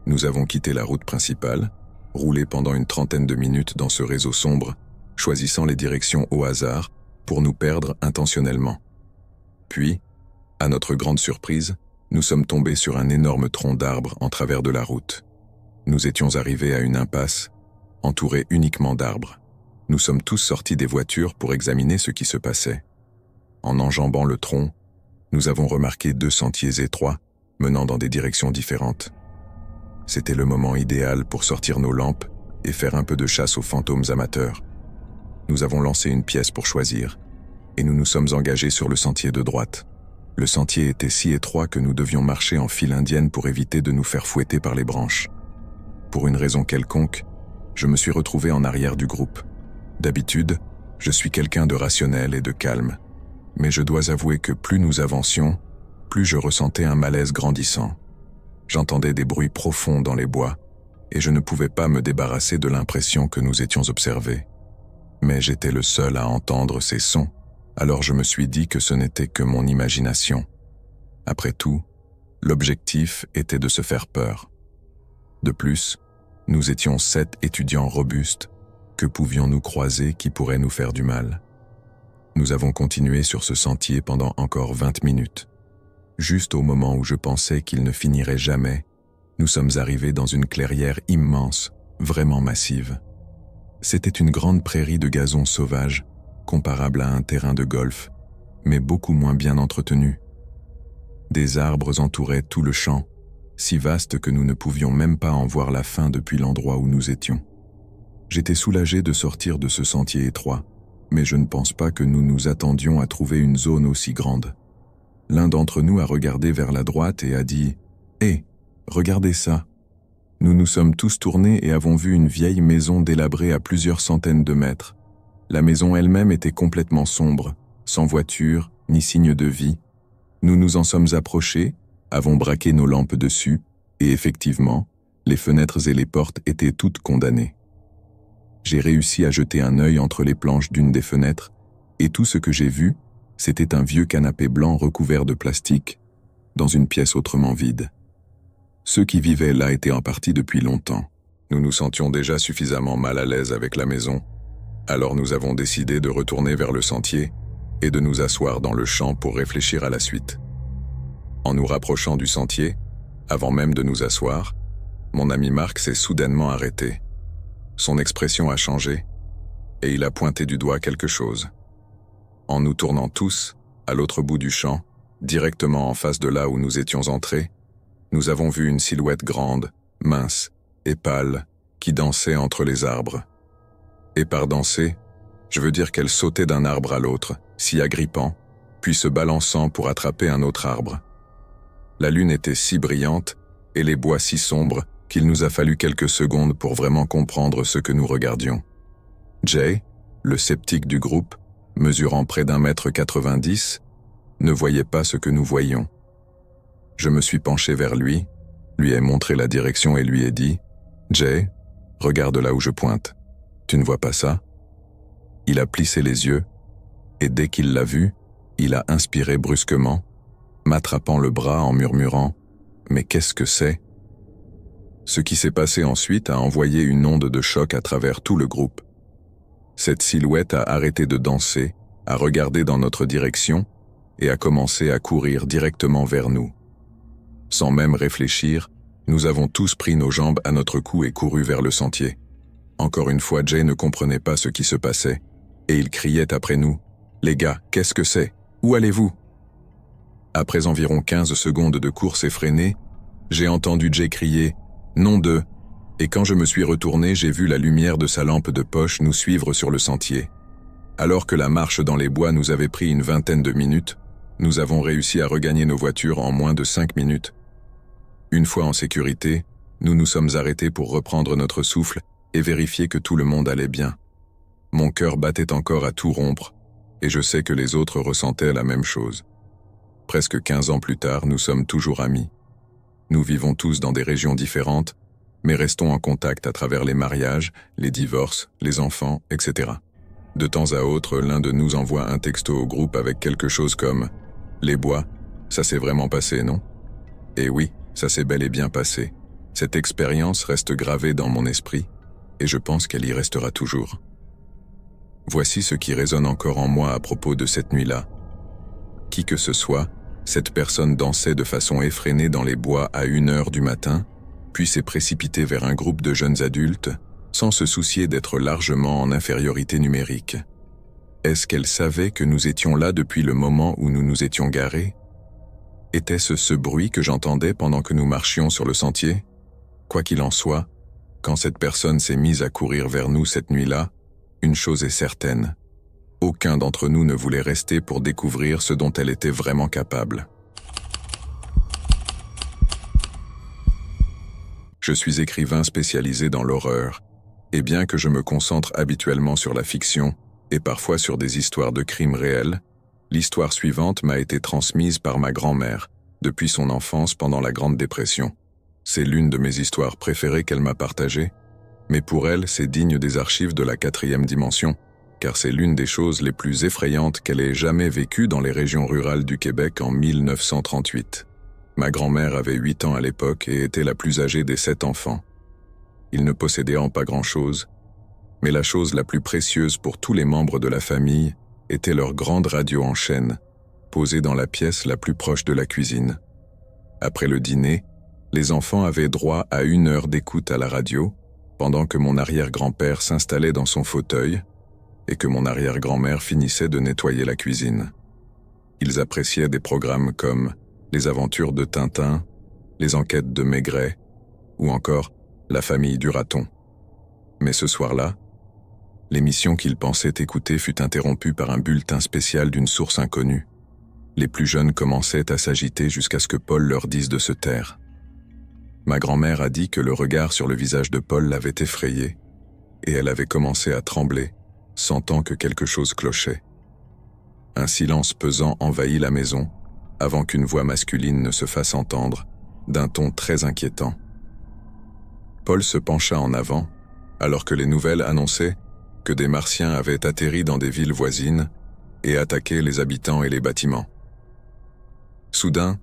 Nous avons quitté la route principale, roulé pendant une 30aine de minutes dans ce réseau sombre, choisissant les directions au hasard pour nous perdre intentionnellement. Puis, à notre grande surprise, nous sommes tombés sur un énorme tronc d'arbres en travers de la route. Nous étions arrivés à une impasse, entourée uniquement d'arbres. Nous sommes tous sortis des voitures pour examiner ce qui se passait. En enjambant le tronc, nous avons remarqué 2 sentiers étroits menant dans des directions différentes. C'était le moment idéal pour sortir nos lampes et faire un peu de chasse aux fantômes amateurs. Nous avons lancé une pièce pour choisir, et nous nous sommes engagés sur le sentier de droite. Le sentier était si étroit que nous devions marcher en file indienne pour éviter de nous faire fouetter par les branches. Pour une raison quelconque, je me suis retrouvé en arrière du groupe. D'habitude, je suis quelqu'un de rationnel et de calme, mais je dois avouer que plus nous avancions, plus je ressentais un malaise grandissant. J'entendais des bruits profonds dans les bois, et je ne pouvais pas me débarrasser de l'impression que nous étions observés. Mais j'étais le seul à entendre ces sons, alors je me suis dit que ce n'était que mon imagination. Après tout, l'objectif était de se faire peur. De plus, nous étions 7 étudiants robustes, que pouvions-nous croiser qui pourrait nous faire du mal? Nous avons continué sur ce sentier pendant encore 20 minutes. Juste au moment où je pensais qu'il ne finirait jamais, nous sommes arrivés dans une clairière immense, vraiment massive. C'était une grande prairie de gazon sauvage, comparable à un terrain de golf, mais beaucoup moins bien entretenu. Des arbres entouraient tout le champ, si vastes que nous ne pouvions même pas en voir la fin depuis l'endroit où nous étions. J'étais soulagé de sortir de ce sentier étroit, mais je ne pense pas que nous nous attendions à trouver une zone aussi grande. L'un d'entre nous a regardé vers la droite et a dit « Hé, regardez ça !» Nous nous sommes tous tournés et avons vu une vieille maison délabrée à plusieurs centaines de mètres. La maison elle-même était complètement sombre, sans voiture, ni signe de vie. Nous nous en sommes approchés, avons braqué nos lampes dessus, et effectivement, les fenêtres et les portes étaient toutes condamnées. J'ai réussi à jeter un œil entre les planches d'une des fenêtres, et tout ce que j'ai vu, c'était un vieux canapé blanc recouvert de plastique, dans une pièce autrement vide. Ceux qui vivaient là étaient en partie depuis longtemps. Nous nous sentions déjà suffisamment mal à l'aise avec la maison, alors nous avons décidé de retourner vers le sentier et de nous asseoir dans le champ pour réfléchir à la suite. En nous rapprochant du sentier, avant même de nous asseoir, mon ami Marc s'est soudainement arrêté. Son expression a changé, et il a pointé du doigt quelque chose. En nous tournant tous, à l'autre bout du champ, directement en face de là où nous étions entrés, nous avons vu une silhouette grande, mince et pâle, qui dansait entre les arbres. Et par danser, je veux dire qu'elle sautait d'un arbre à l'autre, s'y agrippant, puis se balançant pour attraper un autre arbre. La lune était si brillante et les bois si sombres qu'il nous a fallu quelques secondes pour vraiment comprendre ce que nous regardions. Jay, le sceptique du groupe, mesurant près d'1,90 m, ne voyait pas ce que nous voyions. Je me suis penché vers lui ai montré la direction et lui ai dit « Jay, regarde là où je pointe. Tu ne vois pas ça ?» Il a plissé les yeux, et dès qu'il l'a vu, il a inspiré brusquement, m'attrapant le bras en murmurant « Mais qu'est-ce que c'est ?» Ce qui s'est passé ensuite a envoyé une onde de choc à travers tout le groupe. Cette silhouette a arrêté de danser, a regardé dans notre direction et a commencé à courir directement vers nous. Sans même réfléchir, nous avons tous pris nos jambes à notre cou et couru vers le sentier. Encore une fois, Jay ne comprenait pas ce qui se passait, et il criait après nous « Les gars, qu'est-ce que c'est? Où allez-vous » Après environ 15 secondes de course effrénée, j'ai entendu Jay crier « Nom de » et quand je me suis retourné, j'ai vu la lumière de sa lampe de poche nous suivre sur le sentier. Alors que la marche dans les bois nous avait pris une vingtaine de minutes, nous avons réussi à regagner nos voitures en moins de 5 minutes. Une fois en sécurité, nous nous sommes arrêtés pour reprendre notre souffle et vérifier que tout le monde allait bien. Mon cœur battait encore à tout rompre, et je sais que les autres ressentaient la même chose. Presque 15 ans plus tard, nous sommes toujours amis. Nous vivons tous dans des régions différentes, mais restons en contact à travers les mariages, les divorces, les enfants, etc. De temps à autre, l'un de nous envoie un texto au groupe avec quelque chose comme « Les bois, ça s'est vraiment passé, non ?» Et oui, ça s'est bel et bien passé. Cette expérience reste gravée dans mon esprit, et je pense qu'elle y restera toujours. Voici ce qui résonne encore en moi à propos de cette nuit-là. Qui que ce soit, cette personne dansait de façon effrénée dans les bois à 1 h du matin, puis s'est précipitée vers un groupe de jeunes adultes, sans se soucier d'être largement en infériorité numérique. Est-ce qu'elle savait que nous étions là depuis le moment où nous nous étions garés? Était-ce ce bruit que j'entendais pendant que nous marchions sur le sentier? Quoi qu'il en soit, quand cette personne s'est mise à courir vers nous cette nuit-là, une chose est certaine. Aucun d'entre nous ne voulait rester pour découvrir ce dont elle était vraiment capable. Je suis écrivain spécialisé dans l'horreur, et bien que je me concentre habituellement sur la fiction et parfois sur des histoires de crimes réels, l'histoire suivante m'a été transmise par ma grand-mère depuis son enfance pendant la Grande Dépression. C'est l'une de mes histoires préférées qu'elle m'a partagée, mais pour elle, c'est digne des archives de la 4e dimension, car c'est l'une des choses les plus effrayantes qu'elle ait jamais vécues dans les régions rurales du Québec en 1938. Ma grand-mère avait 8 ans à l'époque et était la plus âgée des 7 enfants. Ils ne possédaient en pas grand-chose, mais la chose la plus précieuse pour tous les membres de la famille était leur grande radio en chaîne, posée dans la pièce la plus proche de la cuisine. Après le dîner, les enfants avaient droit à 1 heure d'écoute à la radio, pendant que mon arrière-grand-père s'installait dans son fauteuil et que mon arrière-grand-mère finissait de nettoyer la cuisine. Ils appréciaient des programmes comme les aventures de Tintin, les enquêtes de Maigret, ou encore la famille du raton. Mais ce soir-là, l'émission qu'ils pensaient écouter fut interrompue par un bulletin spécial d'une source inconnue. Les plus jeunes commençaient à s'agiter jusqu'à ce que Paul leur dise de se taire. Ma grand-mère a dit que le regard sur le visage de Paul l'avait effrayée, et elle avait commencé à trembler, sentant que quelque chose clochait. Un silence pesant envahit la maison, avant qu'une voix masculine ne se fasse entendre, d'un ton très inquiétant. Paul se pencha en avant, alors que les nouvelles annonçaient que des Martiens avaient atterri dans des villes voisines et attaqué les habitants et les bâtiments. Soudain,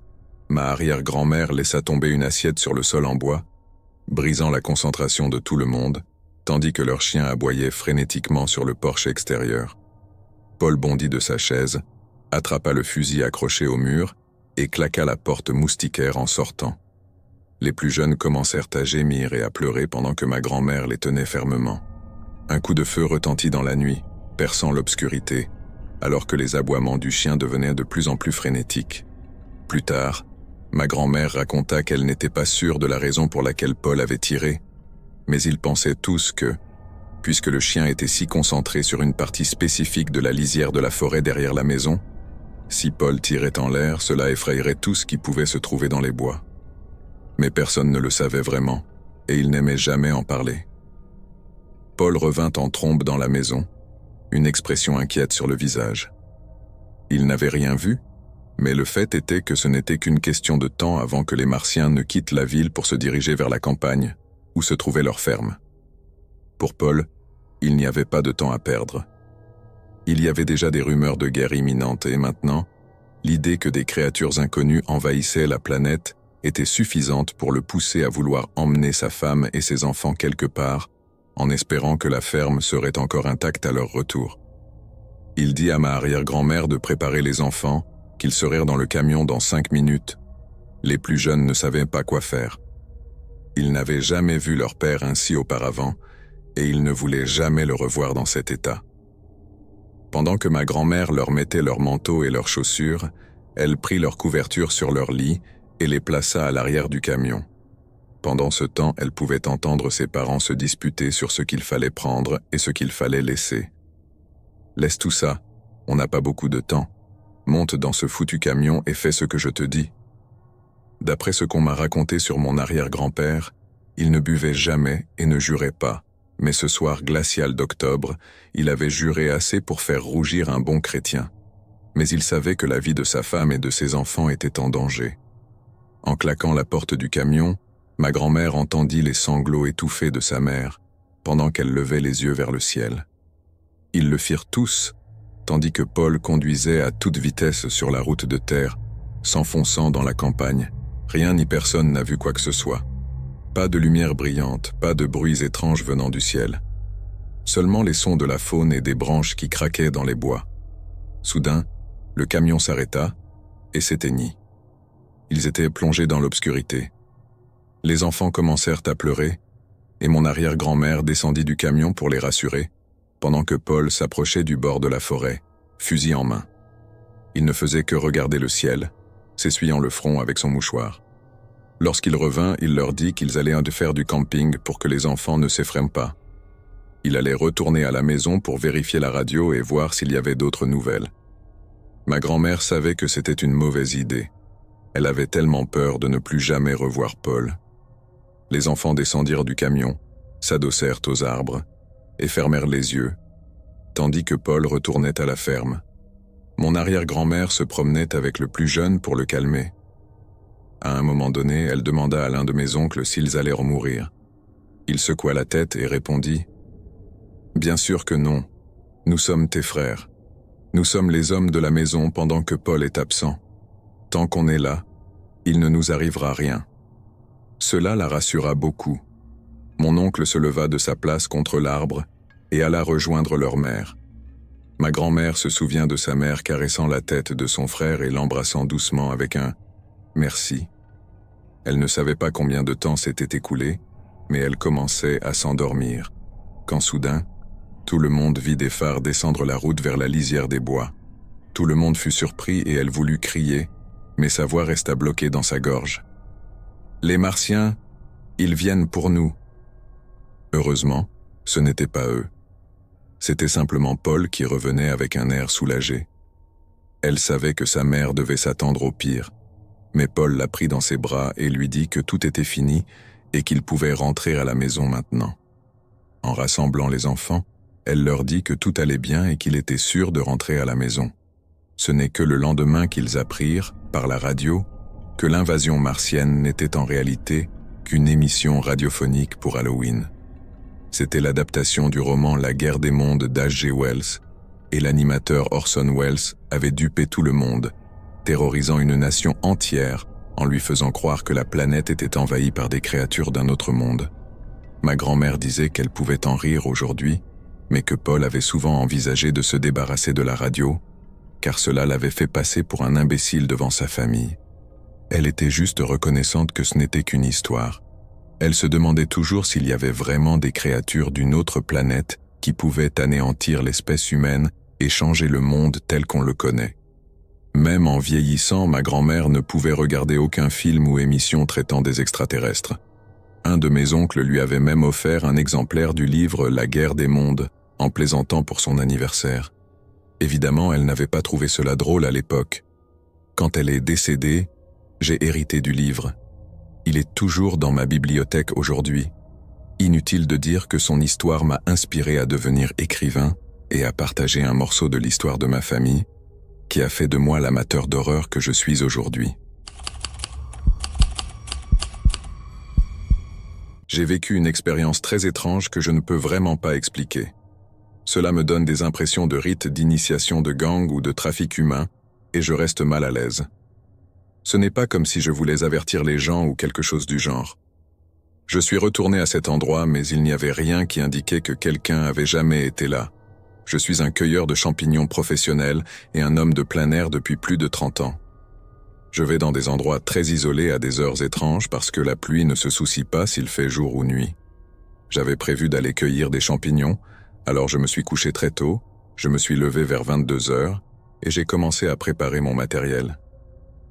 ma arrière-grand-mère laissa tomber une assiette sur le sol en bois, brisant la concentration de tout le monde, tandis que leur chien aboyait frénétiquement sur le porche extérieur. Paul bondit de sa chaise, attrapa le fusil accroché au mur et claqua la porte moustiquaire en sortant. Les plus jeunes commencèrent à gémir et à pleurer pendant que ma grand-mère les tenait fermement. Un coup de feu retentit dans la nuit, perçant l'obscurité, alors que les aboiements du chien devenaient de plus en plus frénétiques. Plus tard, ma grand-mère raconta qu'elle n'était pas sûre de la raison pour laquelle Paul avait tiré, mais ils pensaient tous que, puisque le chien était si concentré sur une partie spécifique de la lisière de la forêt derrière la maison, si Paul tirait en l'air, cela effrayerait tout ce qui pouvait se trouver dans les bois. Mais personne ne le savait vraiment, et il n'aimait jamais en parler. Paul revint en trombe dans la maison, une expression inquiète sur le visage. Il n'avait rien vu, mais le fait était que ce n'était qu'une question de temps avant que les Martiens ne quittent la ville pour se diriger vers la campagne, où se trouvait leur ferme. Pour Paul, il n'y avait pas de temps à perdre. Il y avait déjà des rumeurs de guerre imminente et maintenant, l'idée que des créatures inconnues envahissaient la planète était suffisante pour le pousser à vouloir emmener sa femme et ses enfants quelque part, en espérant que la ferme serait encore intacte à leur retour. Il dit à ma arrière-grand-mère de préparer les enfants, qu'ils seraient dans le camion dans 5 minutes. Les plus jeunes ne savaient pas quoi faire. Ils n'avaient jamais vu leur père ainsi auparavant, et ils ne voulaient jamais le revoir dans cet état. Pendant que ma grand-mère leur mettait leurs manteaux et leurs chaussures, elle prit leurs couvertures sur leur lit et les plaça à l'arrière du camion. Pendant ce temps, elle pouvait entendre ses parents se disputer sur ce qu'il fallait prendre et ce qu'il fallait laisser. « Laisse tout ça, on n'a pas beaucoup de temps. Monte dans ce foutu camion et fais ce que je te dis. » D'après ce qu'on m'a raconté sur mon arrière-grand-père, il ne buvait jamais et ne jurait pas, mais ce soir glacial d'octobre, il avait juré assez pour faire rougir un bon chrétien. Mais il savait que la vie de sa femme et de ses enfants était en danger. En claquant la porte du camion, ma grand-mère entendit les sanglots étouffés de sa mère, pendant qu'elle levait les yeux vers le ciel. Ils le firent tous, tandis que Paul conduisait à toute vitesse sur la route de terre, s'enfonçant dans la campagne. Rien ni personne n'a vu quoi que ce soit. Pas de lumière brillante, pas de bruits étranges venant du ciel. Seulement les sons de la faune et des branches qui craquaient dans les bois. Soudain, le camion s'arrêta et s'éteignit. Ils étaient plongés dans l'obscurité. Les enfants commencèrent à pleurer, et mon arrière-grand-mère descendit du camion pour les rassurer, pendant que Paul s'approchait du bord de la forêt, fusil en main. Il ne faisait que regarder le ciel, s'essuyant le front avec son mouchoir. Lorsqu'il revint, il leur dit qu'ils allaient faire du camping pour que les enfants ne s'effraient pas. Il allait retourner à la maison pour vérifier la radio et voir s'il y avait d'autres nouvelles. Ma grand-mère savait que c'était une mauvaise idée. Elle avait tellement peur de ne plus jamais revoir Paul. Les enfants descendirent du camion, s'adossèrent aux arbres et fermèrent les yeux, tandis que Paul retournait à la ferme. Mon arrière-grand-mère se promenait avec le plus jeune pour le calmer. À un moment donné, elle demanda à l'un de mes oncles s'ils allaient mourir. Il secoua la tête et répondit « Bien sûr que non. Nous sommes tes frères. Nous sommes les hommes de la maison pendant que Paul est absent. Tant qu'on est là, il ne nous arrivera rien. » Cela la rassura beaucoup. Mon oncle se leva de sa place contre l'arbre et alla rejoindre leur mère. Ma grand-mère se souvient de sa mère caressant la tête de son frère et l'embrassant doucement avec un « merci ». Elle ne savait pas combien de temps s'était écoulé, mais elle commençait à s'endormir, quand soudain, tout le monde vit des phares descendre la route vers la lisière des bois. Tout le monde fut surpris et elle voulut crier, mais sa voix resta bloquée dans sa gorge. « Les Martiens, ils viennent pour nous. » Heureusement, ce n'était pas eux. C'était simplement Paul qui revenait avec un air soulagé. Elle savait que sa mère devait s'attendre au pire, mais Paul la prit dans ses bras et lui dit que tout était fini et qu'il pouvait rentrer à la maison maintenant. En rassemblant les enfants, elle leur dit que tout allait bien et qu'il était sûr de rentrer à la maison. Ce n'est que le lendemain qu'ils apprirent, par la radio, que l'invasion martienne n'était en réalité qu'une émission radiophonique pour Halloween. C'était l'adaptation du roman La guerre des mondes d'H.G. Wells, et l'animateur Orson Welles avait dupé tout le monde, terrorisant une nation entière en lui faisant croire que la planète était envahie par des créatures d'un autre monde. Ma grand-mère disait qu'elle pouvait en rire aujourd'hui, mais que Paul avait souvent envisagé de se débarrasser de la radio, car cela l'avait fait passer pour un imbécile devant sa famille. Elle était juste reconnaissante que ce n'était qu'une histoire. Elle se demandait toujours s'il y avait vraiment des créatures d'une autre planète qui pouvaient anéantir l'espèce humaine et changer le monde tel qu'on le connaît. Même en vieillissant, ma grand-mère ne pouvait regarder aucun film ou émission traitant des extraterrestres. Un de mes oncles lui avait même offert un exemplaire du livre La guerre des mondes, en plaisantant pour son anniversaire. Évidemment, elle n'avait pas trouvé cela drôle à l'époque. Quand elle est décédée, j'ai hérité du livre. Il est toujours dans ma bibliothèque aujourd'hui. Inutile de dire que son histoire m'a inspiré à devenir écrivain et à partager un morceau de l'histoire de ma famille, qui a fait de moi l'amateur d'horreur que je suis aujourd'hui. J'ai vécu une expérience très étrange que je ne peux vraiment pas expliquer. Cela me donne des impressions de rite d'initiation de gang ou de trafic humain, et je reste mal à l'aise. Ce n'est pas comme si je voulais avertir les gens ou quelque chose du genre. Je suis retourné à cet endroit, mais il n'y avait rien qui indiquait que quelqu'un avait jamais été là. Je suis un cueilleur de champignons professionnel et un homme de plein air depuis plus de 30 ans. Je vais dans des endroits très isolés à des heures étranges parce que la pluie ne se soucie pas s'il fait jour ou nuit. J'avais prévu d'aller cueillir des champignons, alors je me suis couché très tôt, je me suis levé vers 22 heures et j'ai commencé à préparer mon matériel.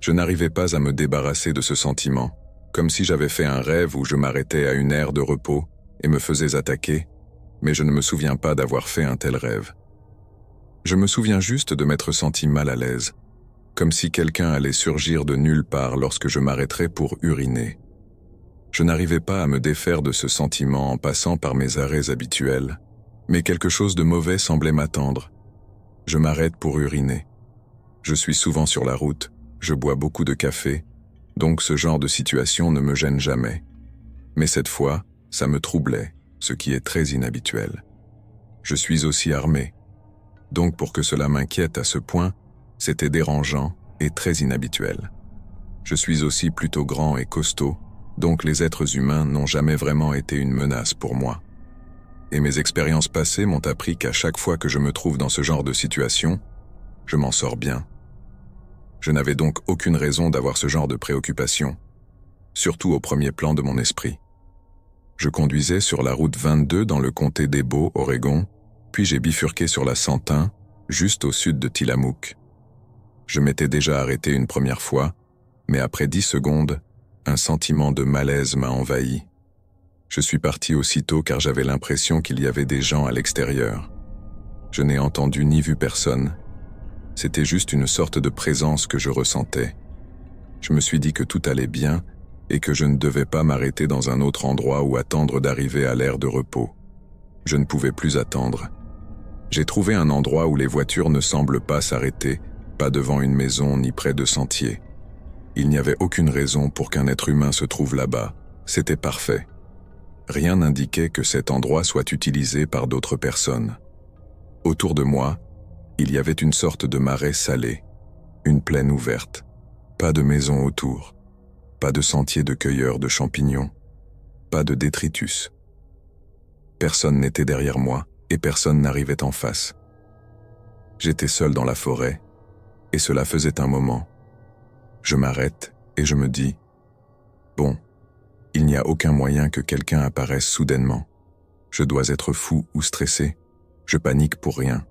Je n'arrivais pas à me débarrasser de ce sentiment, comme si j'avais fait un rêve où je m'arrêtais à une aire de repos et me faisais attaquer, mais je ne me souviens pas d'avoir fait un tel rêve. Je me souviens juste de m'être senti mal à l'aise, comme si quelqu'un allait surgir de nulle part lorsque je m'arrêterais pour uriner. Je n'arrivais pas à me défaire de ce sentiment en passant par mes arrêts habituels, mais quelque chose de mauvais semblait m'attendre. Je m'arrête pour uriner. Je suis souvent sur la route, je bois beaucoup de café, donc ce genre de situation ne me gêne jamais. Mais cette fois, ça me troublait, ce qui est très inhabituel. Je suis aussi armé. Donc pour que cela m'inquiète à ce point, c'était dérangeant et très inhabituel. Je suis aussi plutôt grand et costaud, donc les êtres humains n'ont jamais vraiment été une menace pour moi. Et mes expériences passées m'ont appris qu'à chaque fois que je me trouve dans ce genre de situation, je m'en sors bien. Je n'avais donc aucune raison d'avoir ce genre de préoccupation, surtout au premier plan de mon esprit. Je conduisais sur la route 22 dans le comté d'Ebo, Oregon, puis j'ai bifurqué sur la 101, juste au sud de Tillamook. Je m'étais déjà arrêté une première fois, mais après 10 secondes, un sentiment de malaise m'a envahi. Je suis parti aussitôt car j'avais l'impression qu'il y avait des gens à l'extérieur. Je n'ai entendu ni vu personne. C'était juste une sorte de présence que je ressentais. Je me suis dit que tout allait bien et que je ne devais pas m'arrêter dans un autre endroit ou attendre d'arriver à l'aire de repos. Je ne pouvais plus attendre. J'ai trouvé un endroit où les voitures ne semblent pas s'arrêter, pas devant une maison ni près de sentiers. Il n'y avait aucune raison pour qu'un être humain se trouve là-bas. C'était parfait. Rien n'indiquait que cet endroit soit utilisé par d'autres personnes. Autour de moi, il y avait une sorte de marais salé, une plaine ouverte, pas de maison autour, pas de sentier de cueilleurs de champignons, pas de détritus. Personne n'était derrière moi et personne n'arrivait en face. J'étais seul dans la forêt et cela faisait un moment. Je m'arrête et je me dis « Bon, il n'y a aucun moyen que quelqu'un apparaisse soudainement. Je dois être fou ou stressé. Je panique pour rien. »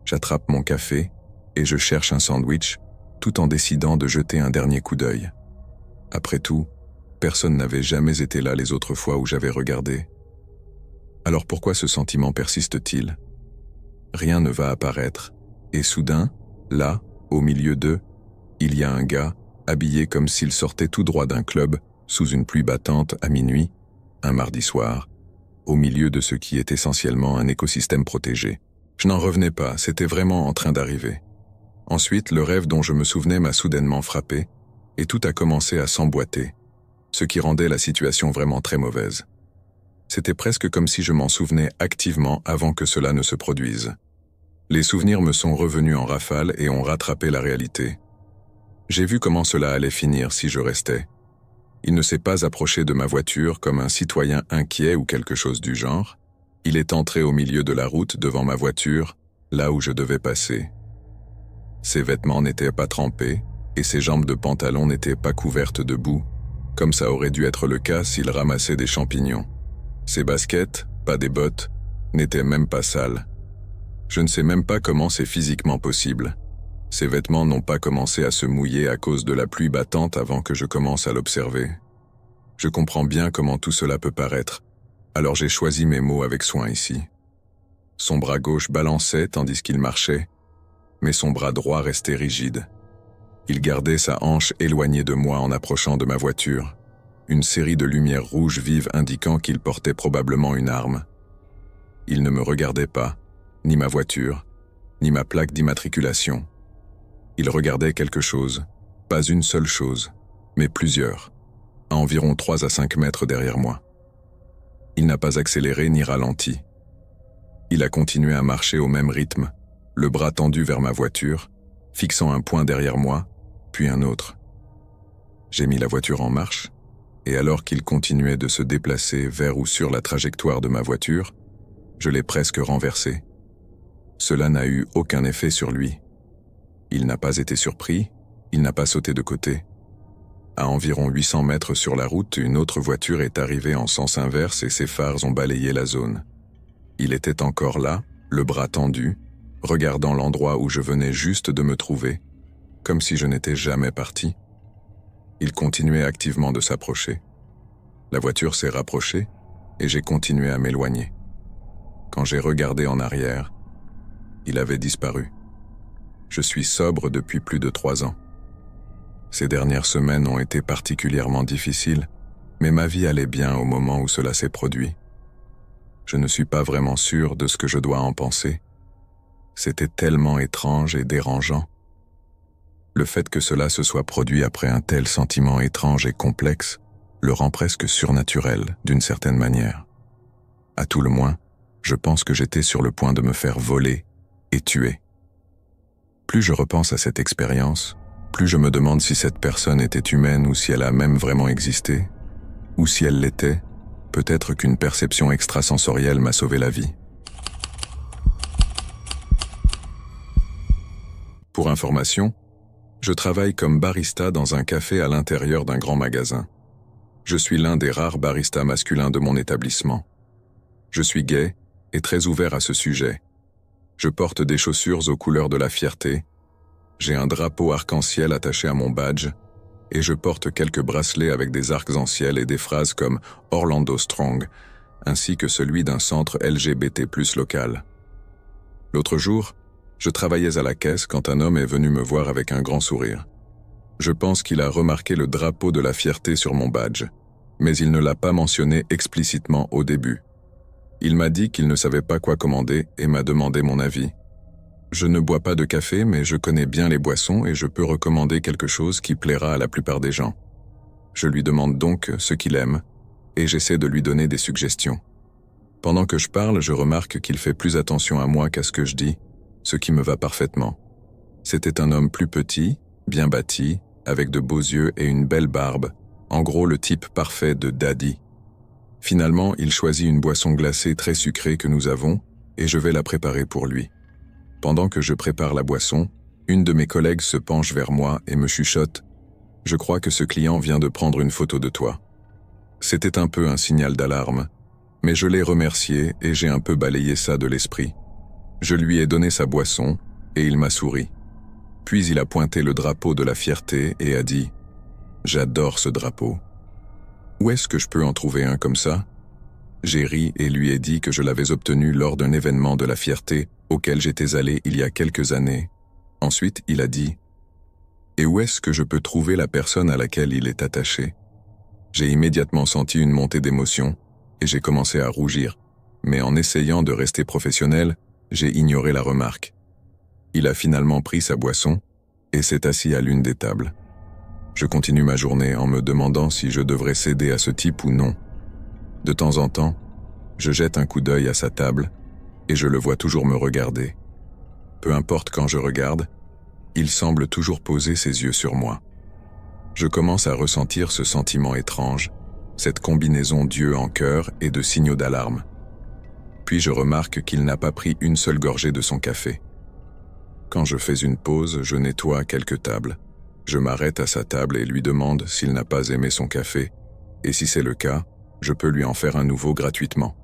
J'attrape mon café et je cherche un sandwich tout en décidant de jeter un dernier coup d'œil. Après tout, personne n'avait jamais été là les autres fois où j'avais regardé. Alors pourquoi ce sentiment persiste-t-il? Rien ne va apparaître, et soudain, là, au milieu d'eux, il y a un gars, habillé comme s'il sortait tout droit d'un club, sous une pluie battante à minuit, un mardi soir, au milieu de ce qui est essentiellement un écosystème protégé. Je n'en revenais pas, c'était vraiment en train d'arriver. Ensuite, le rêve dont je me souvenais m'a soudainement frappé, et tout a commencé à s'emboîter, ce qui rendait la situation vraiment très mauvaise. C'était presque comme si je m'en souvenais activement avant que cela ne se produise. Les souvenirs me sont revenus en rafale et ont rattrapé la réalité. J'ai vu comment cela allait finir si je restais. Il ne s'est pas approché de ma voiture comme un citoyen inquiet ou quelque chose du genre. Il est entré au milieu de la route devant ma voiture, là où je devais passer. Ses vêtements n'étaient pas trempés et ses jambes de pantalon n'étaient pas couvertes de boue, comme ça aurait dû être le cas s'il ramassait des champignons. Ses baskets, pas des bottes, n'étaient même pas sales. Je ne sais même pas comment c'est physiquement possible. Ses vêtements n'ont pas commencé à se mouiller à cause de la pluie battante avant que je commence à l'observer. Je comprends bien comment tout cela peut paraître, alors j'ai choisi mes mots avec soin ici. Son bras gauche balançait tandis qu'il marchait, mais son bras droit restait rigide. Il gardait sa hanche éloignée de moi en approchant de ma voiture, une série de lumières rouges vives indiquant qu'il portait probablement une arme. Il ne me regardait pas, ni ma voiture, ni ma plaque d'immatriculation. Il regardait quelque chose, pas une seule chose, mais plusieurs, à environ 3 à 5 mètres derrière moi. Il n'a pas accéléré ni ralenti. Il a continué à marcher au même rythme, le bras tendu vers ma voiture, fixant un point derrière moi, puis un autre. J'ai mis la voiture en marche, et alors qu'il continuait de se déplacer vers ou sur la trajectoire de ma voiture, je l'ai presque renversé. Cela n'a eu aucun effet sur lui. Il n'a pas été surpris, il n'a pas sauté de côté. À environ 800 mètres sur la route, une autre voiture est arrivée en sens inverse et ses phares ont balayé la zone. Il était encore là, le bras tendu, regardant l'endroit où je venais juste de me trouver, comme si je n'étais jamais parti. Il continuait activement de s'approcher. La voiture s'est rapprochée et j'ai continué à m'éloigner. Quand j'ai regardé en arrière, il avait disparu. Je suis sobre depuis plus de 3 ans. Ces dernières semaines ont été particulièrement difficiles, mais ma vie allait bien au moment où cela s'est produit. Je ne suis pas vraiment sûr de ce que je dois en penser. C'était tellement étrange et dérangeant. Le fait que cela se soit produit après un tel sentiment étrange et complexe le rend presque surnaturel d'une certaine manière. À tout le moins, je pense que j'étais sur le point de me faire voler et tuer. Plus je repense à cette expérience, plus je me demande si cette personne était humaine ou si elle a même vraiment existé, ou si elle l'était, peut-être qu'une perception extrasensorielle m'a sauvé la vie. Pour information, je travaille comme barista dans un café à l'intérieur d'un grand magasin. Je suis l'un des rares baristas masculins de mon établissement. Je suis gay et très ouvert à ce sujet. Je porte des chaussures aux couleurs de la fierté, j'ai un drapeau arc-en-ciel attaché à mon badge, et je porte quelques bracelets avec des arcs-en-ciel et des phrases comme « Orlando Strong », ainsi que celui d'un centre LGBT+ local. L'autre jour, je travaillais à la caisse quand un homme est venu me voir avec un grand sourire. Je pense qu'il a remarqué le drapeau de la fierté sur mon badge, mais il ne l'a pas mentionné explicitement au début. Il m'a dit qu'il ne savait pas quoi commander et m'a demandé mon avis. Je ne bois pas de café, mais je connais bien les boissons et je peux recommander quelque chose qui plaira à la plupart des gens. Je lui demande donc ce qu'il aime et j'essaie de lui donner des suggestions. Pendant que je parle, je remarque qu'il fait plus attention à moi qu'à ce que je dis, ce qui me va parfaitement. C'était un homme plus petit, bien bâti, avec de beaux yeux et une belle barbe, en gros le type parfait de daddy. Finalement, il choisit une boisson glacée très sucrée que nous avons et je vais la préparer pour lui. Pendant que je prépare la boisson, une de mes collègues se penche vers moi et me chuchote « Je crois que ce client vient de prendre une photo de toi ». C'était un peu un signal d'alarme, mais je l'ai remercié et j'ai un peu balayé ça de l'esprit. Je lui ai donné sa boisson et il m'a souri. Puis il a pointé le drapeau de la fierté et a dit « J'adore ce drapeau. Où est-ce que je peux en trouver un comme ça ?» J'ai ri et lui ai dit que je l'avais obtenu lors d'un événement de la fierté auquel j'étais allé il y a quelques années. Ensuite, il a dit « Et où est-ce que je peux trouver la personne à laquelle il est attaché ?» J'ai immédiatement senti une montée d'émotion et j'ai commencé à rougir, mais en essayant de rester professionnel, j'ai ignoré la remarque. Il a finalement pris sa boisson et s'est assis à l'une des tables. Je continue ma journée en me demandant si je devrais céder à ce type ou non. De temps en temps, Je jette un coup d'œil à sa table et je le vois toujours me regarder. Peu importe quand je regarde, il semble toujours poser ses yeux sur moi. Je commence à ressentir ce sentiment étrange, cette combinaison d'yeux en cœur et de signaux d'alarme. Puis je remarque qu'il n'a pas pris une seule gorgée de son café. Quand je fais une pause, je nettoie quelques tables. Je m'arrête à sa table et lui demande s'il n'a pas aimé son café, et si c'est le cas, je peux lui en faire un nouveau gratuitement.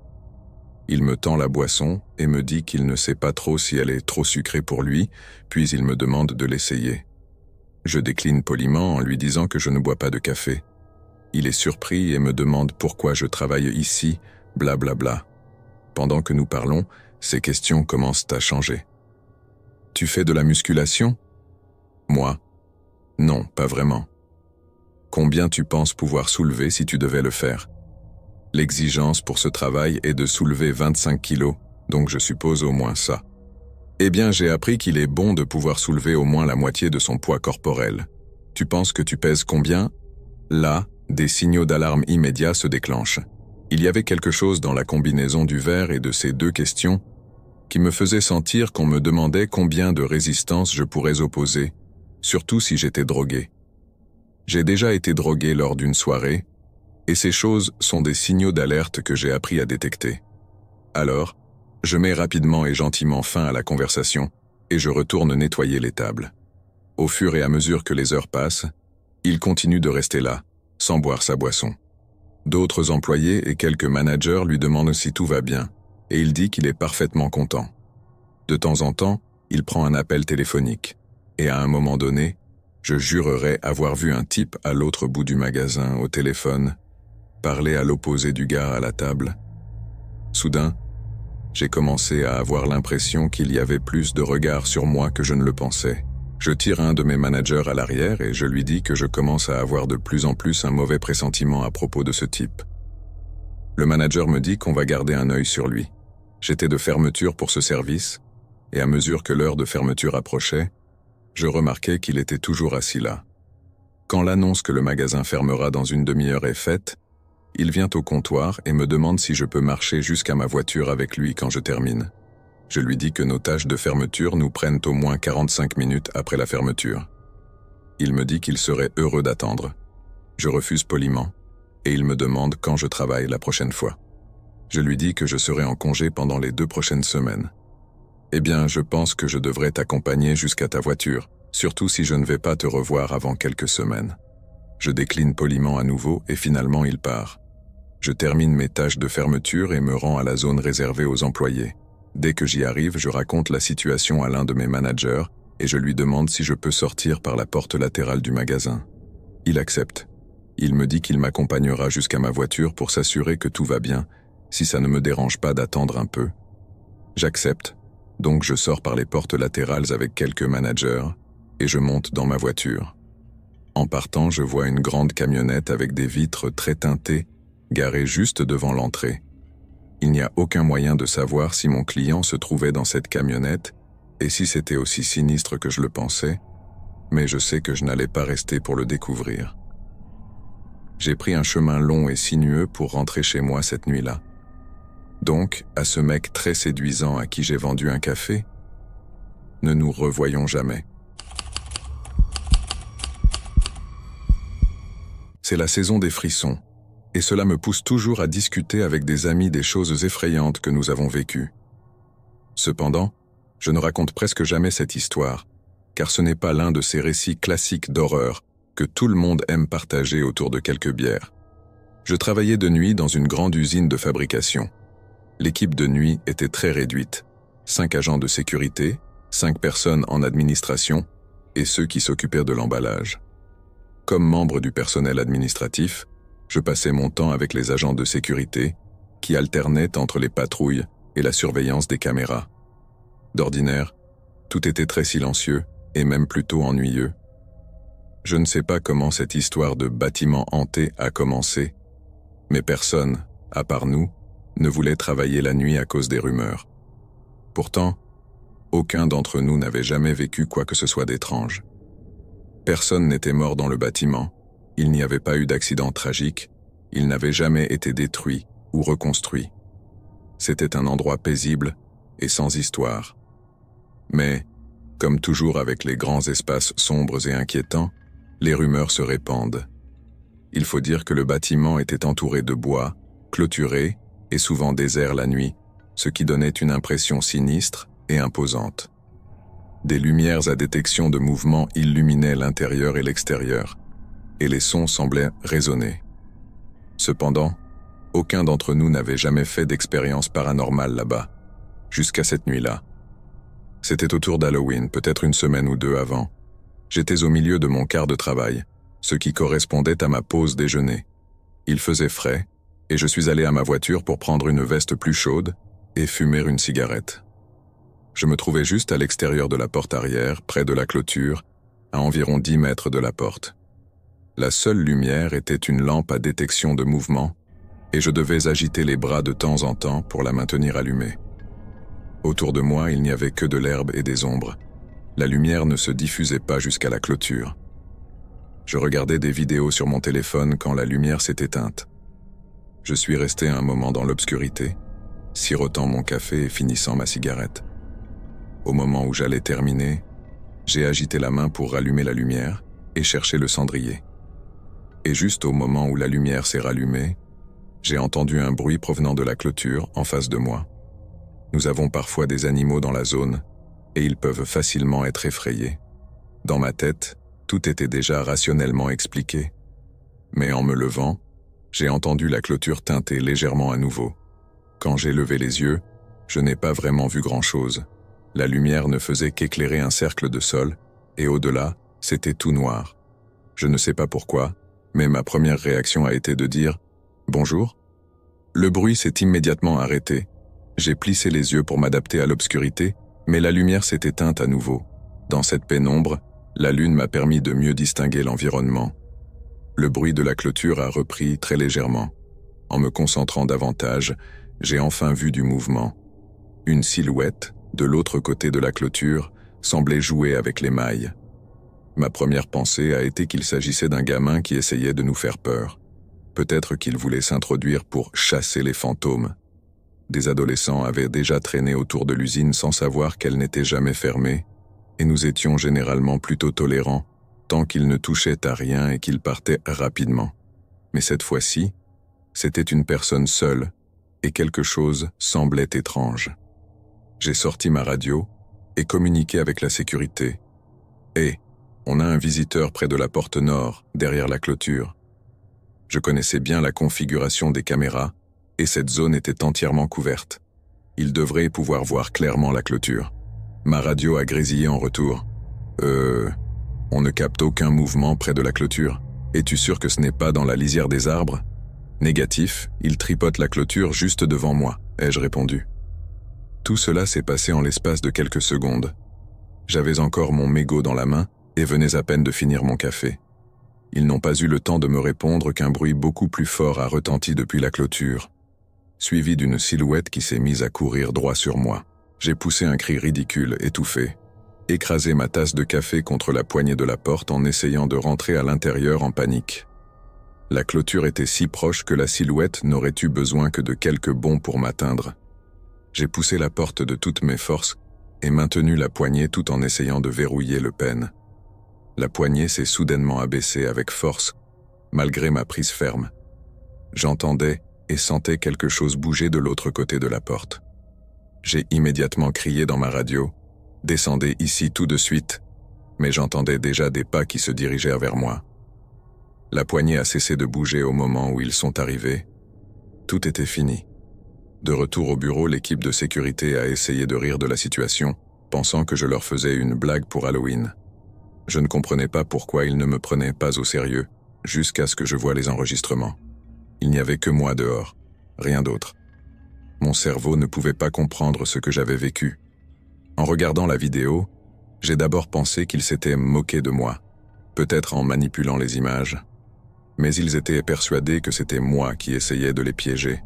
Il me tend la boisson et me dit qu'il ne sait pas trop si elle est trop sucrée pour lui, puis il me demande de l'essayer. Je décline poliment en lui disant que je ne bois pas de café. Il est surpris et me demande pourquoi je travaille ici, blablabla. Pendant que nous parlons, ses questions commencent à changer. « Tu fais de la musculation ?» Moi ? Non, pas vraiment. « Combien tu penses pouvoir soulever si tu devais le faire ?» L'exigence pour ce travail est de soulever 25 kilos, donc je suppose au moins ça. Eh bien, j'ai appris qu'il est bon de pouvoir soulever au moins la moitié de son poids corporel. Tu penses que tu pèses combien ? Là, des signaux d'alarme immédiats se déclenchent. Il y avait quelque chose dans la combinaison du verre et de ces deux questions qui me faisait sentir qu'on me demandait combien de résistance je pourrais opposer, surtout si j'étais drogué. J'ai déjà été drogué lors d'une soirée, et ces choses sont des signaux d'alerte que j'ai appris à détecter. Alors, je mets rapidement et gentiment fin à la conversation et je retourne nettoyer les tables. Au fur et à mesure que les heures passent, il continue de rester là, sans boire sa boisson. D'autres employés et quelques managers lui demandent si tout va bien, et il dit qu'il est parfaitement content. De temps en temps, il prend un appel téléphonique, et à un moment donné, je jurerais avoir vu un type à l'autre bout du magasin au téléphone, parler à l'opposé du gars à la table. Soudain, j'ai commencé à avoir l'impression qu'il y avait plus de regards sur moi que je ne le pensais. Je tire un de mes managers à l'arrière et je lui dis que je commence à avoir de plus en plus un mauvais pressentiment à propos de ce type. Le manager me dit qu'on va garder un œil sur lui. J'étais de fermeture pour ce service, et à mesure que l'heure de fermeture approchait, je remarquais qu'il était toujours assis là. Quand l'annonce que le magasin fermera dans une demi-heure est faite, il vient au comptoir et me demande si je peux marcher jusqu'à ma voiture avec lui quand je termine. Je lui dis que nos tâches de fermeture nous prennent au moins 45 minutes après la fermeture. Il me dit qu'il serait heureux d'attendre. Je refuse poliment, et il me demande quand je travaille la prochaine fois. Je lui dis que je serai en congé pendant les 2 prochaines semaines. Eh bien, je pense que je devrais t'accompagner jusqu'à ta voiture, surtout si je ne vais pas te revoir avant quelques semaines. Je décline poliment à nouveau et finalement il part. Je termine mes tâches de fermeture et me rends à la zone réservée aux employés. Dès que j'y arrive, je raconte la situation à l'un de mes managers et je lui demande si je peux sortir par la porte latérale du magasin. Il accepte. Il me dit qu'il m'accompagnera jusqu'à ma voiture pour s'assurer que tout va bien, si ça ne me dérange pas d'attendre un peu. J'accepte, donc je sors par les portes latérales avec quelques managers et je monte dans ma voiture. En partant, je vois une grande camionnette avec des vitres très teintées garée juste devant l'entrée. Il n'y a aucun moyen de savoir si mon client se trouvait dans cette camionnette et si c'était aussi sinistre que je le pensais, mais je sais que je n'allais pas rester pour le découvrir. J'ai pris un chemin long et sinueux pour rentrer chez moi cette nuit-là. Donc, à ce mec très séduisant à qui j'ai vendu un café, ne nous revoyons jamais. C'est la saison des frissons, et cela me pousse toujours à discuter avec des amis des choses effrayantes que nous avons vécues. Cependant, je ne raconte presque jamais cette histoire, car ce n'est pas l'un de ces récits classiques d'horreur que tout le monde aime partager autour de quelques bières. Je travaillais de nuit dans une grande usine de fabrication. L'équipe de nuit était très réduite, 5 agents de sécurité, 5 personnes en administration et ceux qui s'occupèrent de l'emballage. Comme membre du personnel administratif, je passais mon temps avec les agents de sécurité qui alternaient entre les patrouilles et la surveillance des caméras. D'ordinaire, tout était très silencieux et même plutôt ennuyeux. Je ne sais pas comment cette histoire de bâtiment hanté a commencé, mais personne, à part nous, ne voulait travailler la nuit à cause des rumeurs. Pourtant, aucun d'entre nous n'avait jamais vécu quoi que ce soit d'étrange. Personne n'était mort dans le bâtiment, il n'y avait pas eu d'accident tragique, il n'avait jamais été détruit ou reconstruit. C'était un endroit paisible et sans histoire. Mais, comme toujours avec les grands espaces sombres et inquiétants, les rumeurs se répandent. Il faut dire que le bâtiment était entouré de bois, clôturé et souvent désert la nuit, ce qui donnait une impression sinistre et imposante. Des lumières à détection de mouvement illuminaient l'intérieur et l'extérieur, et les sons semblaient résonner. Cependant, aucun d'entre nous n'avait jamais fait d'expérience paranormale là-bas, jusqu'à cette nuit-là. C'était autour d'Halloween, peut-être une semaine ou deux avant. J'étais au milieu de mon quart de travail, ce qui correspondait à ma pause déjeuner. Il faisait frais, et je suis allé à ma voiture pour prendre une veste plus chaude et fumer une cigarette. Je me trouvais juste à l'extérieur de la porte arrière, près de la clôture, à environ 10 mètres de la porte. La seule lumière était une lampe à détection de mouvement, et je devais agiter les bras de temps en temps pour la maintenir allumée. Autour de moi, il n'y avait que de l'herbe et des ombres. La lumière ne se diffusait pas jusqu'à la clôture. Je regardais des vidéos sur mon téléphone quand la lumière s'est éteinte. Je suis resté un moment dans l'obscurité, sirotant mon café et finissant ma cigarette. Au moment où j'allais terminer, j'ai agité la main pour rallumer la lumière et chercher le cendrier. Et juste au moment où la lumière s'est rallumée, j'ai entendu un bruit provenant de la clôture en face de moi. Nous avons parfois des animaux dans la zone, et ils peuvent facilement être effrayés. Dans ma tête, tout était déjà rationnellement expliqué. Mais en me levant, j'ai entendu la clôture tinter légèrement à nouveau. Quand j'ai levé les yeux, je n'ai pas vraiment vu grand-chose. La lumière ne faisait qu'éclairer un cercle de sol, et au-delà, c'était tout noir. Je ne sais pas pourquoi, mais ma première réaction a été de dire « Bonjour ». Le bruit s'est immédiatement arrêté. J'ai plissé les yeux pour m'adapter à l'obscurité, mais la lumière s'est éteinte à nouveau. Dans cette pénombre, la lune m'a permis de mieux distinguer l'environnement. Le bruit de la clôture a repris très légèrement. En me concentrant davantage, j'ai enfin vu du mouvement. Une silhouette, de l'autre côté de la clôture, semblait jouer avec les mailles. Ma première pensée a été qu'il s'agissait d'un gamin qui essayait de nous faire peur. Peut-être qu'il voulait s'introduire pour chasser les fantômes. Des adolescents avaient déjà traîné autour de l'usine sans savoir qu'elle n'était jamais fermée, et nous étions généralement plutôt tolérants, tant qu'ils ne touchaient à rien et qu'ils partaient rapidement. Mais cette fois-ci, c'était une personne seule, et quelque chose semblait étrange. J'ai sorti ma radio et communiqué avec la sécurité. Et on a un visiteur près de la porte nord, derrière la clôture. Je connaissais bien la configuration des caméras, et cette zone était entièrement couverte. Il devrait pouvoir voir clairement la clôture. Ma radio a grésillé en retour. On ne capte aucun mouvement près de la clôture. Es-tu sûr que ce n'est pas dans la lisière des arbres ? Négatif, il tripote la clôture juste devant moi, ai-je répondu. Tout cela s'est passé en l'espace de quelques secondes. J'avais encore mon mégot dans la main et venais à peine de finir mon café. Ils n'ont pas eu le temps de me répondre qu'un bruit beaucoup plus fort a retenti depuis la clôture, suivi d'une silhouette qui s'est mise à courir droit sur moi. J'ai poussé un cri ridicule, étouffé, écrasé ma tasse de café contre la poignée de la porte en essayant de rentrer à l'intérieur en panique. La clôture était si proche que la silhouette n'aurait eu besoin que de quelques bonds pour m'atteindre. J'ai poussé la porte de toutes mes forces et maintenu la poignée tout en essayant de verrouiller le pêne. La poignée s'est soudainement abaissée avec force, malgré ma prise ferme. J'entendais et sentais quelque chose bouger de l'autre côté de la porte. J'ai immédiatement crié dans ma radio « Descendez ici tout de suite !» mais j'entendais déjà des pas qui se dirigèrent vers moi. La poignée a cessé de bouger au moment où ils sont arrivés. Tout était fini. De retour au bureau, l'équipe de sécurité a essayé de rire de la situation, pensant que je leur faisais une blague pour Halloween. Je ne comprenais pas pourquoi ils ne me prenaient pas au sérieux, jusqu'à ce que je voie les enregistrements. Il n'y avait que moi dehors, rien d'autre. Mon cerveau ne pouvait pas comprendre ce que j'avais vécu. En regardant la vidéo, j'ai d'abord pensé qu'ils s'étaient moqués de moi, peut-être en manipulant les images. Mais ils étaient persuadés que c'était moi qui essayais de les piéger.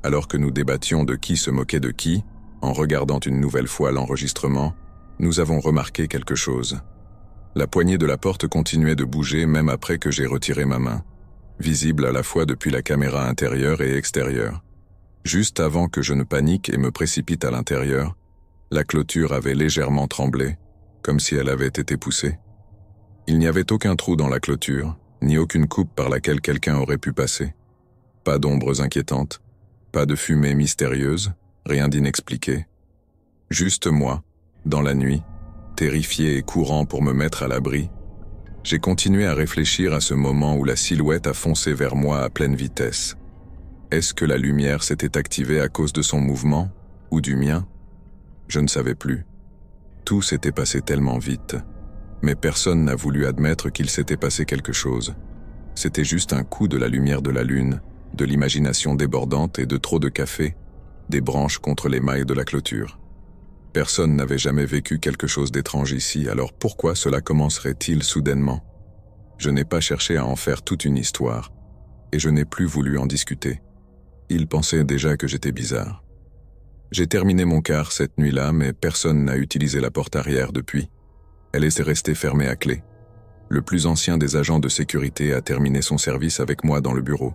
Alors que nous débattions de qui se moquait de qui, en regardant une nouvelle fois l'enregistrement, nous avons remarqué quelque chose. La poignée de la porte continuait de bouger même après que j'ai retiré ma main, visible à la fois depuis la caméra intérieure et extérieure. Juste avant que je ne panique et me précipite à l'intérieur, la clôture avait légèrement tremblé, comme si elle avait été poussée. Il n'y avait aucun trou dans la clôture, ni aucune coupe par laquelle quelqu'un aurait pu passer. Pas d'ombres inquiétantes, pas de fumée mystérieuse, rien d'inexpliqué. Juste moi, dans la nuit, terrifié et courant pour me mettre à l'abri. J'ai continué à réfléchir à ce moment où la silhouette a foncé vers moi à pleine vitesse. Est-ce que la lumière s'était activée à cause de son mouvement, ou du mien? Je ne savais plus. Tout s'était passé tellement vite, mais personne n'a voulu admettre qu'il s'était passé quelque chose. C'était juste un coup de la lumière de la lune, de l'imagination débordante et de trop de café, des branches contre les mailles de la clôture. Personne n'avait jamais vécu quelque chose d'étrange ici, alors pourquoi cela commencerait-il soudainement? Je n'ai pas cherché à en faire toute une histoire, et je n'ai plus voulu en discuter. Ils pensaient déjà que j'étais bizarre. J'ai terminé mon quart cette nuit-là, mais personne n'a utilisé la porte arrière depuis. Elle est restée fermée à clé. Le plus ancien des agents de sécurité a terminé son service avec moi dans le bureau.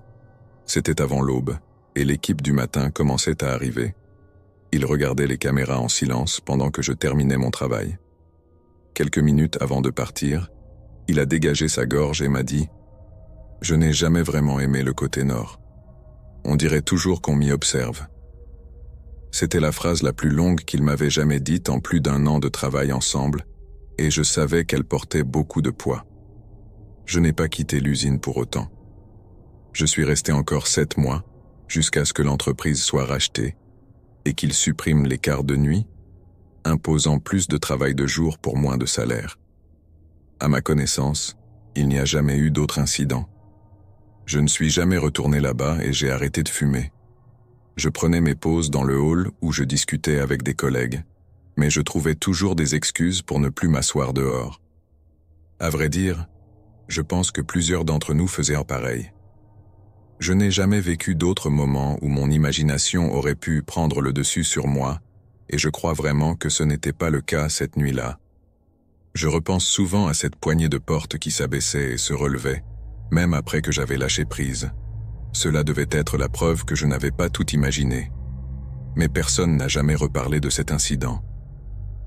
C'était avant l'aube, et l'équipe du matin commençait à arriver. Il regardait les caméras en silence pendant que je terminais mon travail. Quelques minutes avant de partir, il a dégagé sa gorge et m'a dit « Je n'ai jamais vraiment aimé le côté nord. On dirait toujours qu'on m'y observe. » C'était la phrase la plus longue qu'il m'avait jamais dite en plus d'1 an de travail ensemble, et je savais qu'elle portait beaucoup de poids. Je n'ai pas quitté l'usine pour autant. Je suis resté encore 7 mois, jusqu'à ce que l'entreprise soit rachetée, et qu'il supprime les quarts de nuit, imposant plus de travail de jour pour moins de salaire. À ma connaissance, il n'y a jamais eu d'autre incident. Je ne suis jamais retourné là-bas et j'ai arrêté de fumer. Je prenais mes pauses dans le hall où je discutais avec des collègues, mais je trouvais toujours des excuses pour ne plus m'asseoir dehors. À vrai dire, je pense que plusieurs d'entre nous faisaient en pareil. Je n'ai jamais vécu d'autres moments où mon imagination aurait pu prendre le dessus sur moi, et je crois vraiment que ce n'était pas le cas cette nuit-là. Je repense souvent à cette poignée de porte qui s'abaissait et se relevait, même après que j'avais lâché prise. Cela devait être la preuve que je n'avais pas tout imaginé. Mais personne n'a jamais reparlé de cet incident.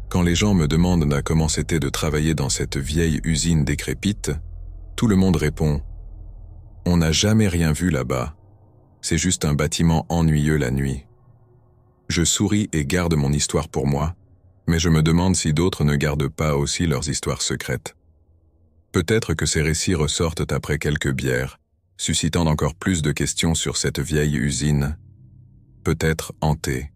Quand les gens me demandent comment c'était de travailler dans cette vieille usine décrépite, tout le monde répond « On n'a jamais rien vu là-bas. C'est juste un bâtiment ennuyeux la nuit. » Je souris et garde mon histoire pour moi, mais je me demande si d'autres ne gardent pas aussi leurs histoires secrètes. Peut-être que ces récits ressortent après quelques bières, suscitant encore plus de questions sur cette vieille usine, peut-être hantée.